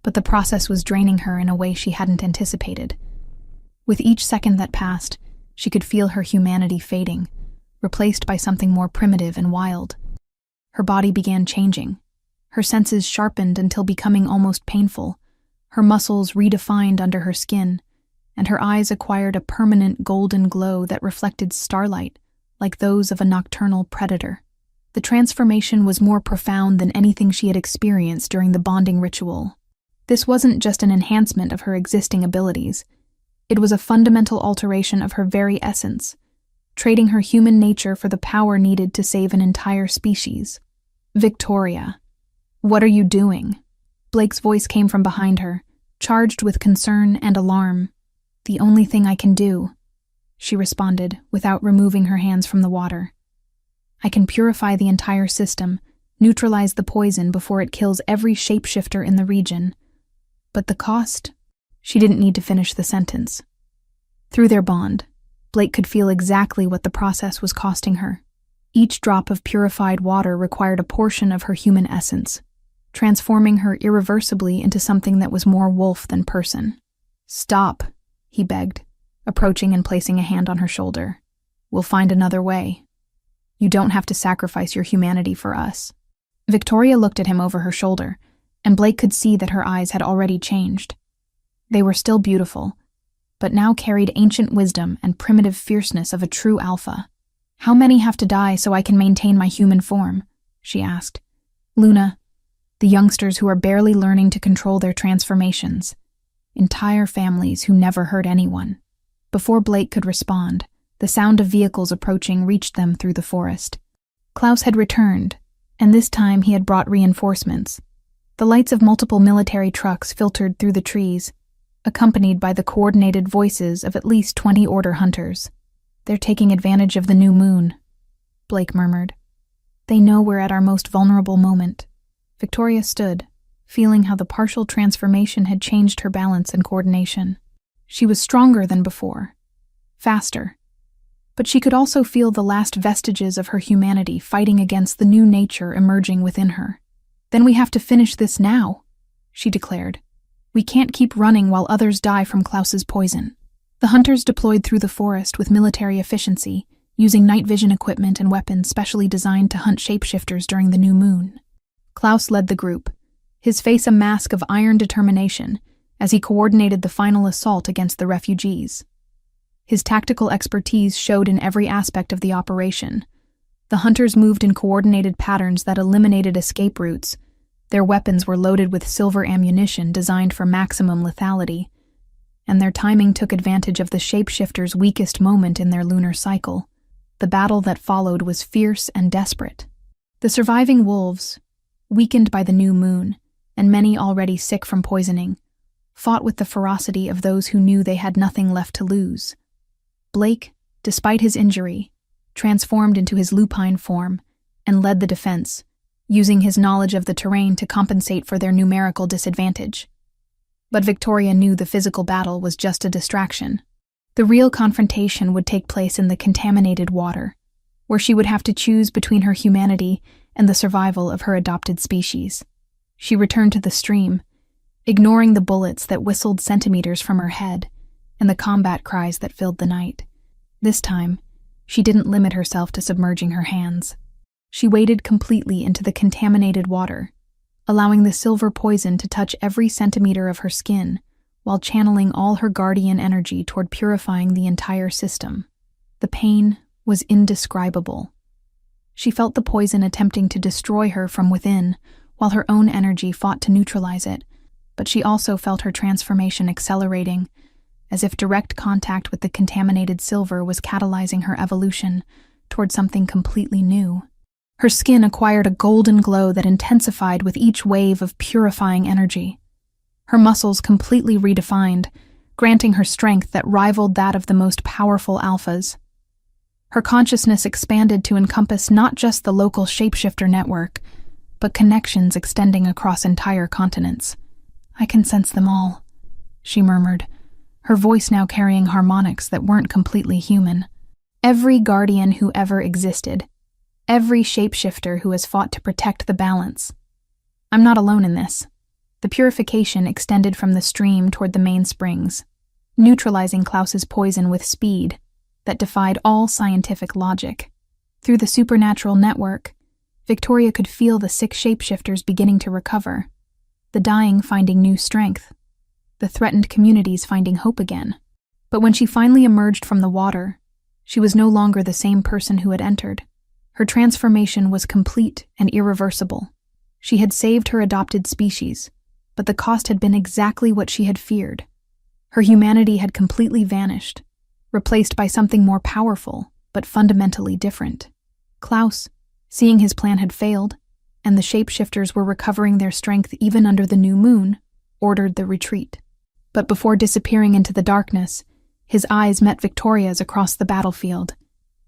But the process was draining her in a way she hadn't anticipated. With each second that passed, she could feel her humanity fading, replaced by something more primitive and wild. Her body began changing. Her senses sharpened until becoming almost painful. Her muscles redefined under her skin, and her eyes acquired a permanent golden glow that reflected starlight, like those of a nocturnal predator. The transformation was more profound than anything she had experienced during the bonding ritual. This wasn't just an enhancement of her existing abilities. It was a fundamental alteration of her very essence, trading her human nature for the power needed to save an entire species. "Victoria, what are you doing?" Blake's voice came from behind her, charged with concern and alarm. "The only thing I can do," she responded, without removing her hands from the water. "I can purify the entire system, neutralize the poison before it kills every shapeshifter in the region. But the cost?" She didn't need to finish the sentence. Through their bond, Blake could feel exactly what the process was costing her. Each drop of purified water required a portion of her human essence, transforming her irreversibly into something that was more wolf than person. "Stop," he begged, approaching and placing a hand on her shoulder. "We'll find another way. You don't have to sacrifice your humanity for us." Victoria looked at him over her shoulder, and Blake could see that her eyes had already changed. They were still beautiful, but now carried ancient wisdom and primitive fierceness of a true alpha. "How many have to die so I can maintain my human form?" she asked. "Luna, the youngsters who are barely learning to control their transformations. Entire families who never hurt anyone." Before Blake could respond, the sound of vehicles approaching reached them through the forest. Klaus had returned, and this time he had brought reinforcements. The lights of multiple military trucks filtered through the trees, accompanied by the coordinated voices of at least 20 Order hunters. "They're taking advantage of the new moon," Blake murmured. "They know we're at our most vulnerable moment." Victoria stood, feeling how the partial transformation had changed her balance and coordination. She was stronger than before, faster, but she could also feel the last vestiges of her humanity fighting against the new nature emerging within her. "Then we have to finish this now," she declared. "We can't keep running while others die from Klaus's poison." The hunters deployed through the forest with military efficiency, using night vision equipment and weapons specially designed to hunt shapeshifters during the new moon. Klaus led the group, his face a mask of iron determination as he coordinated the final assault against the refugees. His tactical expertise showed in every aspect of the operation. The hunters moved in coordinated patterns that eliminated escape routes. Their weapons were loaded with silver ammunition designed for maximum lethality, and their timing took advantage of the shapeshifters' weakest moment in their lunar cycle. The battle that followed was fierce and desperate. The surviving wolves, weakened by the new moon, and many already sick from poisoning, fought with the ferocity of those who knew they had nothing left to lose. Blake, despite his injury, transformed into his lupine form and led the defense, using his knowledge of the terrain to compensate for their numerical disadvantage. But Victoria knew the physical battle was just a distraction. The real confrontation would take place in the contaminated water, where she would have to choose between her humanity and the survival of her adopted species. She returned to the stream, ignoring the bullets that whistled centimeters from her head and the combat cries that filled the night. This time, she didn't limit herself to submerging her hands. She waded completely into the contaminated water, allowing the silver poison to touch every centimeter of her skin, while channeling all her guardian energy toward purifying the entire system. The pain was indescribable. She felt the poison attempting to destroy her from within, while her own energy fought to neutralize it, but she also felt her transformation accelerating, as if direct contact with the contaminated silver was catalyzing her evolution toward something completely new. Her skin acquired a golden glow that intensified with each wave of purifying energy. Her muscles completely redefined, granting her strength that rivaled that of the most powerful alphas. Her consciousness expanded to encompass not just the local shapeshifter network, but connections extending across entire continents. "I can sense them all," she murmured, her voice now carrying harmonics that weren't completely human. "Every guardian who ever existed. Every shapeshifter who has fought to protect the balance. I'm not alone in this." The purification extended from the stream toward the main springs, neutralizing Klaus's poison with speed that defied all scientific logic. Through the supernatural network, Victoria could feel the sick shapeshifters beginning to recover, the dying finding new strength, the threatened communities finding hope again. But when she finally emerged from the water, she was no longer the same person who had entered. Her transformation was complete and irreversible. She had saved her adopted species, but the cost had been exactly what she had feared. Her humanity had completely vanished, replaced by something more powerful, but fundamentally different. Klaus, seeing his plan had failed, and the shapeshifters were recovering their strength even under the new moon, ordered the retreat. But before disappearing into the darkness, his eyes met Victoria's across the battlefield.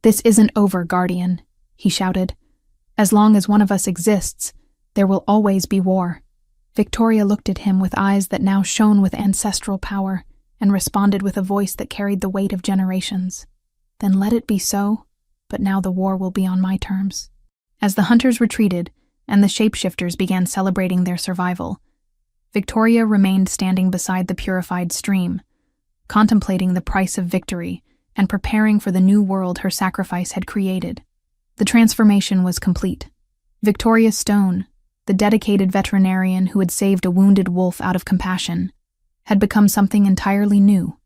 "This isn't over, Guardian," he shouted. "As long as one of us exists, there will always be war." Victoria looked at him with eyes that now shone with ancestral power, and responded with a voice that carried the weight of generations. "Then let it be so, but now the war will be on my terms." As the hunters retreated, and the shapeshifters began celebrating their survival, Victoria remained standing beside the purified stream, contemplating the price of victory and preparing for the new world her sacrifice had created. The transformation was complete. Victoria Stone, the dedicated veterinarian who had saved a wounded wolf out of compassion, had become something entirely new.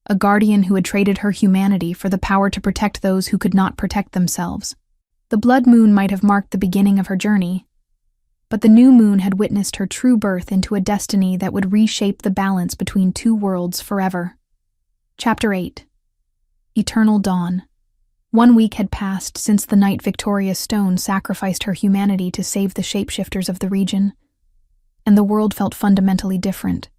A guardian who had traded her humanity for the power to protect those who could not protect themselves. The blood moon might have marked the beginning of her journey, but the new moon had witnessed her true birth into a destiny that would reshape the balance between two worlds forever. Chapter 8. Eternal Dawn. 1 week had passed since the night Victoria Stone sacrificed her humanity to save the shapeshifters of the region, and the world felt fundamentally different.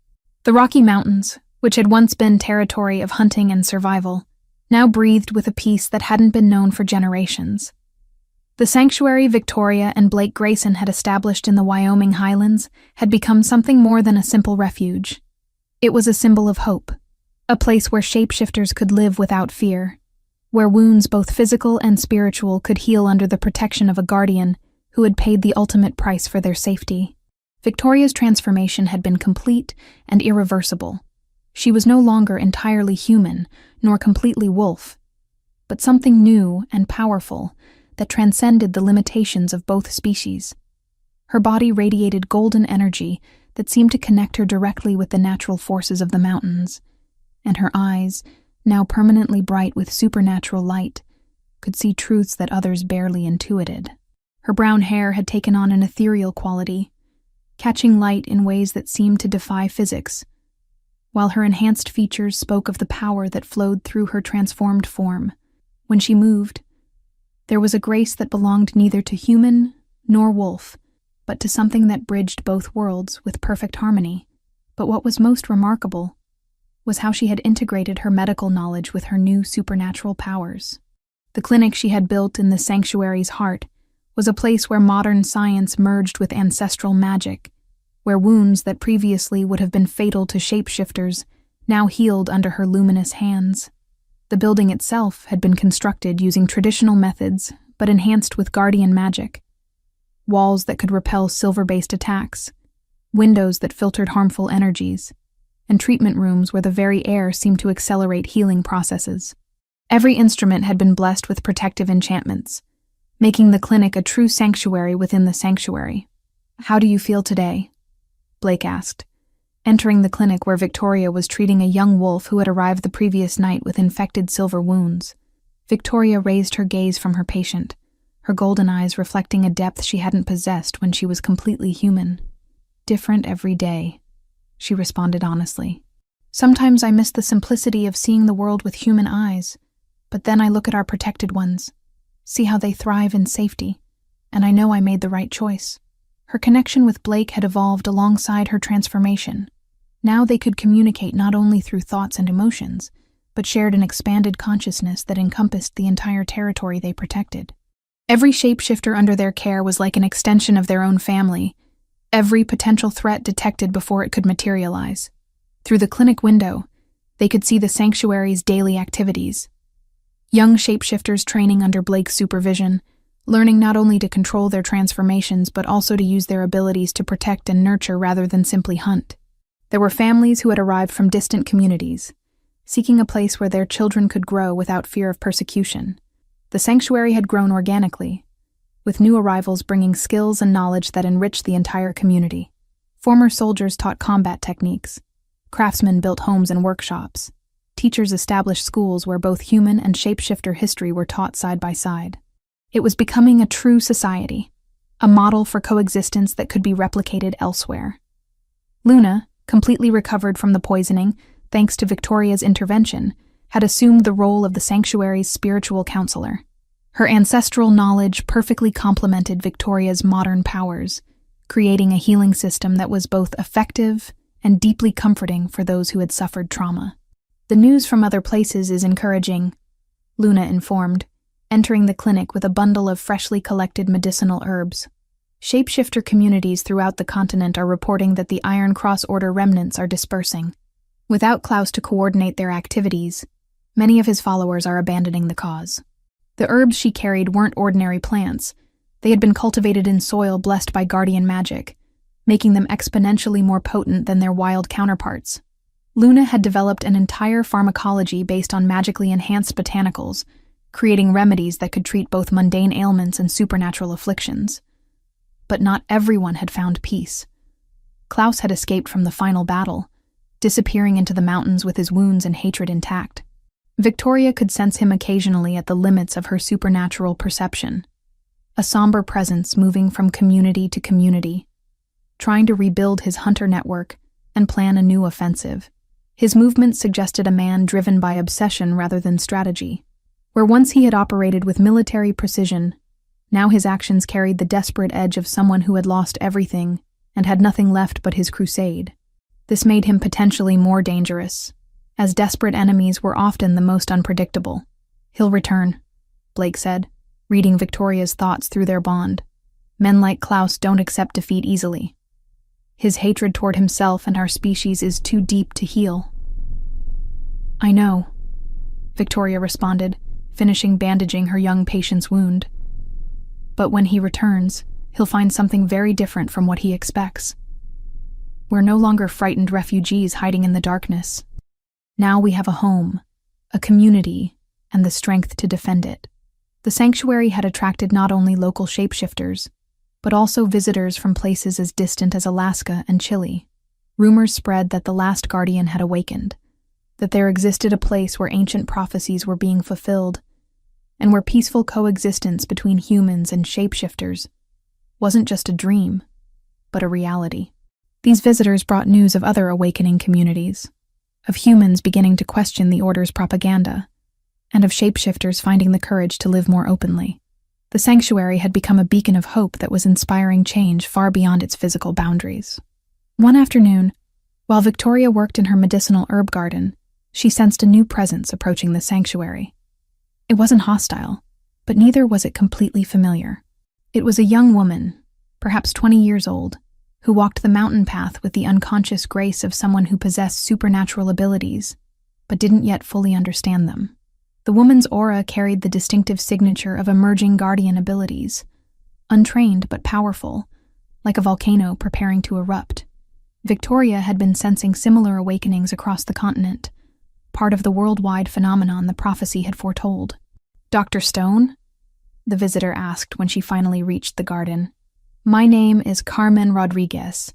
The Rocky Mountains, which had once been territory of hunting and survival, now breathed with a peace that hadn't been known for generations. The sanctuary Victoria and Blake Grayson had established in the Wyoming highlands had become something more than a simple refuge. It was a symbol of hope, a place where shapeshifters could live without fear, where wounds both physical and spiritual could heal under the protection of a guardian who had paid the ultimate price for their safety. Victoria's transformation had been complete and irreversible. She was no longer entirely human, nor completely wolf, but something new and powerful that transcended the limitations of both species. Her body radiated golden energy that seemed to connect her directly with the natural forces of the mountains, and her eyes, now permanently bright with supernatural light, could see truths that others barely intuited. Her brown hair had taken on an ethereal quality, catching light in ways that seemed to defy physics, while her enhanced features spoke of the power that flowed through her transformed form. When she moved, there was a grace that belonged neither to human nor wolf, but to something that bridged both worlds with perfect harmony. But what was most remarkable was how she had integrated her medical knowledge with her new supernatural powers. The clinic she had built in the sanctuary's heart was a place where modern science merged with ancestral magic, where wounds that previously would have been fatal to shapeshifters now healed under her luminous hands. The building itself had been constructed using traditional methods, but enhanced with guardian magic. Walls that could repel silver-based attacks, windows that filtered harmful energies, and treatment rooms where the very air seemed to accelerate healing processes. Every instrument had been blessed with protective enchantments, making the clinic a true sanctuary within the sanctuary. "How do you feel today?" Blake asked, entering the clinic where Victoria was treating a young wolf who had arrived the previous night with infected silver wounds. Victoria raised her gaze from her patient, her golden eyes reflecting a depth she hadn't possessed when she was completely human. "Different every day," she responded honestly. "Sometimes I miss the simplicity of seeing the world with human eyes, but then I look at our protected ones, see how they thrive in safety, and I know I made the right choice." Her connection with Blake had evolved alongside her transformation. Now they could communicate not only through thoughts and emotions, but shared an expanded consciousness that encompassed the entire territory they protected. Every shapeshifter under their care was like an extension of their own family, every potential threat detected before it could materialize. Through the clinic window, they could see the sanctuary's daily activities. Young shapeshifters training under Blake's supervision, learning not only to control their transformations but also to use their abilities to protect and nurture rather than simply hunt. There were families who had arrived from distant communities, seeking a place where their children could grow without fear of persecution. The sanctuary had grown organically, with new arrivals bringing skills and knowledge that enriched the entire community. Former soldiers taught combat techniques, craftsmen built homes and workshops, teachers established schools where both human and shapeshifter history were taught side by side. It was becoming a true society, a model for coexistence that could be replicated elsewhere. Luna, completely recovered from the poisoning, thanks to Victoria's intervention, had assumed the role of the sanctuary's spiritual counselor. Her ancestral knowledge perfectly complemented Victoria's modern powers, creating a healing system that was both effective and deeply comforting for those who had suffered trauma. "The news from other places is encouraging," Luna informed, entering the clinic with a bundle of freshly collected medicinal herbs. Shapeshifter communities throughout the continent are reporting that the Iron Cross Order remnants are dispersing. Without Klaus to coordinate their activities, many of his followers are abandoning the cause. The herbs she carried weren't ordinary plants. They had been cultivated in soil blessed by guardian magic, making them exponentially more potent than their wild counterparts. Luna had developed an entire pharmacology based on magically enhanced botanicals, creating remedies that could treat both mundane ailments and supernatural afflictions. But not everyone had found peace. Klaus had escaped from the final battle, disappearing into the mountains with his wounds and hatred intact. Victoria could sense him occasionally at the limits of her supernatural perception, a somber presence moving from community to community, trying to rebuild his hunter network and plan a new offensive. His movements suggested a man driven by obsession rather than strategy. Where once he had operated with military precision, now his actions carried the desperate edge of someone who had lost everything and had nothing left but his crusade. This made him potentially more dangerous, as desperate enemies were often the most unpredictable. "He'll return," Blake said, reading Victoria's thoughts through their bond. "Men like Klaus don't accept defeat easily. His hatred toward himself and our species is too deep to heal." "I know," Victoria responded, finishing bandaging her young patient's wound. "But when he returns, he'll find something very different from what he expects. We're no longer frightened refugees hiding in the darkness. Now we have a home, a community, and the strength to defend it. The sanctuary had attracted not only local shapeshifters, but also visitors from places as distant as Alaska and Chile. Rumors spread that the last guardian had awakened, that there existed a place where ancient prophecies were being fulfilled, and where peaceful coexistence between humans and shapeshifters wasn't just a dream, but a reality. These visitors brought news of other awakening communities, of humans beginning to question the Order's propaganda, and of shapeshifters finding the courage to live more openly. The sanctuary had become a beacon of hope that was inspiring change far beyond its physical boundaries. One afternoon, while Victoria worked in her medicinal herb garden, she sensed a new presence approaching the sanctuary. It wasn't hostile, but neither was it completely familiar. It was a young woman, perhaps 20 years old, who walked the mountain path with the unconscious grace of someone who possessed supernatural abilities, but didn't yet fully understand them. The woman's aura carried the distinctive signature of emerging guardian abilities, untrained but powerful, like a volcano preparing to erupt. Victoria had been sensing similar awakenings across the continent, part of the worldwide phenomenon the prophecy had foretold. "Dr. Stone?" the visitor asked when she finally reached the garden. "My name is Carmen Rodriguez,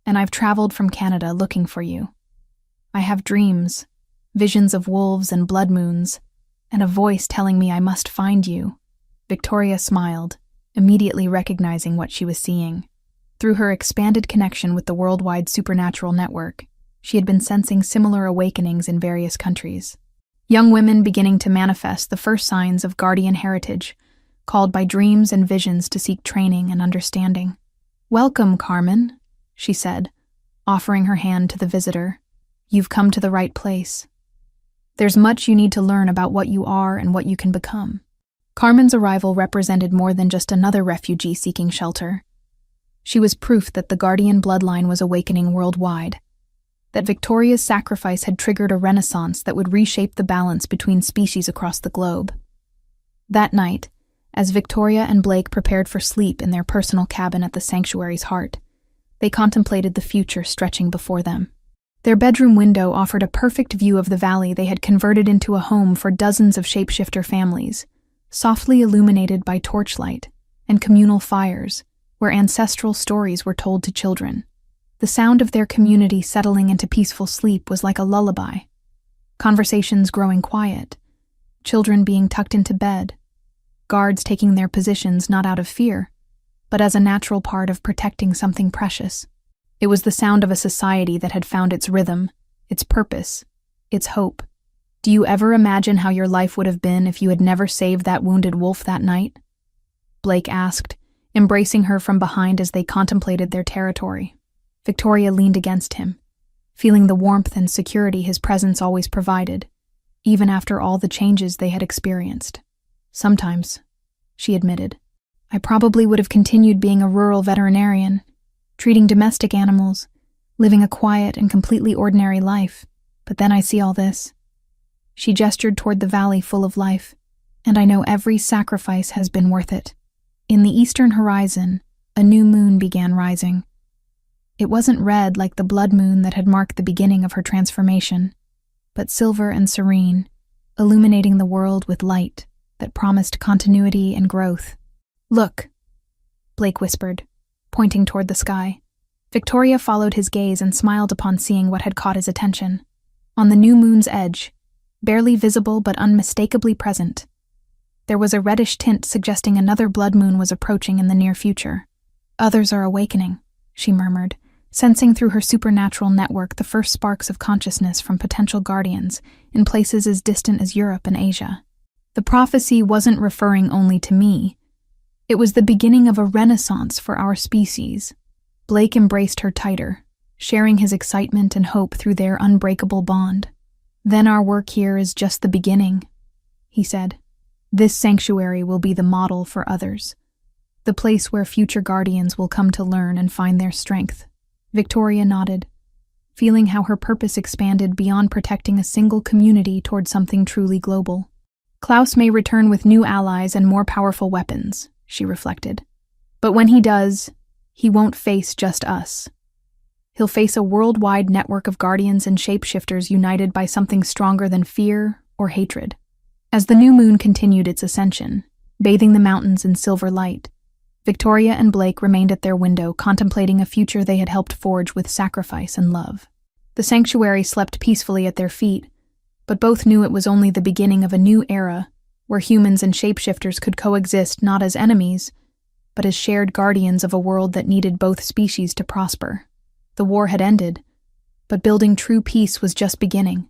and I've traveled from Canada looking for you. I have dreams, visions of wolves and blood moons, and a voice telling me I must find you." Victoria smiled, immediately recognizing what she was seeing. Through her expanded connection with the worldwide supernatural network, she had been sensing similar awakenings in various countries. Young women beginning to manifest the first signs of guardian heritage, called by dreams and visions to seek training and understanding. "Welcome, Carmen," she said, offering her hand to the visitor. "You've come to the right place. There's much you need to learn about what you are and what you can become." Carmen's arrival represented more than just another refugee seeking shelter. She was proof that the guardian bloodline was awakening worldwide, that Victoria's sacrifice had triggered a renaissance that would reshape the balance between species across the globe. That night, as Victoria and Blake prepared for sleep in their personal cabin at the sanctuary's heart, they contemplated the future stretching before them. Their bedroom window offered a perfect view of the valley they had converted into a home for dozens of shapeshifter families, softly illuminated by torchlight and communal fires, where ancestral stories were told to children. The sound of their community settling into peaceful sleep was like a lullaby. Conversations growing quiet, children being tucked into bed, guards taking their positions not out of fear, but as a natural part of protecting something precious. It was the sound of a society that had found its rhythm, its purpose, its hope. "Do you ever imagine how your life would have been if you had never saved that wounded wolf that night?" Blake asked, embracing her from behind as they contemplated their territory. Victoria leaned against him, feeling the warmth and security his presence always provided, even after all the changes they had experienced. "Sometimes," she admitted, "I probably would have continued being a rural veterinarian, treating domestic animals, living a quiet and completely ordinary life, but then I see all this." She gestured toward the valley full of life, "and I know every sacrifice has been worth it." In the eastern horizon, a new moon began rising. It wasn't red like the blood moon that had marked the beginning of her transformation, but silver and serene, illuminating the world with light that promised continuity and growth. "Look," Blake whispered, pointing toward the sky. Victoria followed his gaze and smiled upon seeing what had caught his attention. On the new moon's edge, barely visible but unmistakably present, there was a reddish tint suggesting another blood moon was approaching in the near future. "Others are awakening," she murmured, sensing through her supernatural network the first sparks of consciousness from potential guardians in places as distant as Europe and Asia. The prophecy wasn't referring only to me. It was the beginning of a renaissance for our species. Blake embraced her tighter, sharing his excitement and hope through their unbreakable bond. "Then our work here is just the beginning," he said. "This sanctuary will be the model for others, the place where future guardians will come to learn and find their strength." Victoria nodded, feeling how her purpose expanded beyond protecting a single community toward something truly global. "Klaus may return with new allies and more powerful weapons," she reflected. "But when he does, he won't face just us. He'll face a worldwide network of guardians and shapeshifters united by something stronger than fear or hatred. As the new moon continued its ascension, bathing the mountains in silver light, Victoria and Blake remained at their window, contemplating a future they had helped forge with sacrifice and love. The sanctuary slept peacefully at their feet, but both knew it was only the beginning of a new era where humans and shapeshifters could coexist not as enemies, but as shared guardians of a world that needed both species to prosper. The war had ended, but building true peace was just beginning.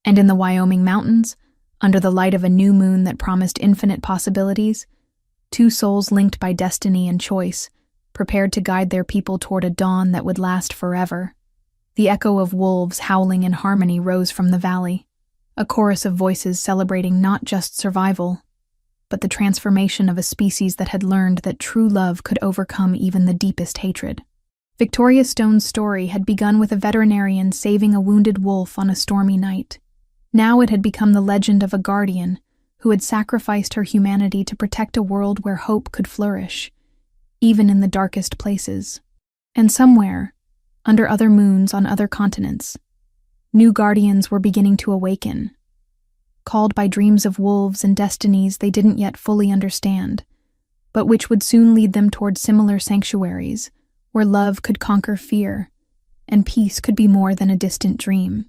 And in the Wyoming mountains, under the light of a new moon that promised infinite possibilities, two souls linked by destiny and choice, prepared to guide their people toward a dawn that would last forever. The echo of wolves howling in harmony rose from the valley, a chorus of voices celebrating not just survival, but the transformation of a species that had learned that true love could overcome even the deepest hatred. Victoria Stone's story had begun with a veterinarian saving a wounded wolf on a stormy night. Now it had become the legend of a guardian who had sacrificed her humanity to protect a world where hope could flourish, even in the darkest places. And somewhere, under other moons on other continents, new guardians were beginning to awaken, called by dreams of wolves and destinies they didn't yet fully understand, but which would soon lead them toward similar sanctuaries where love could conquer fear and peace could be more than a distant dream.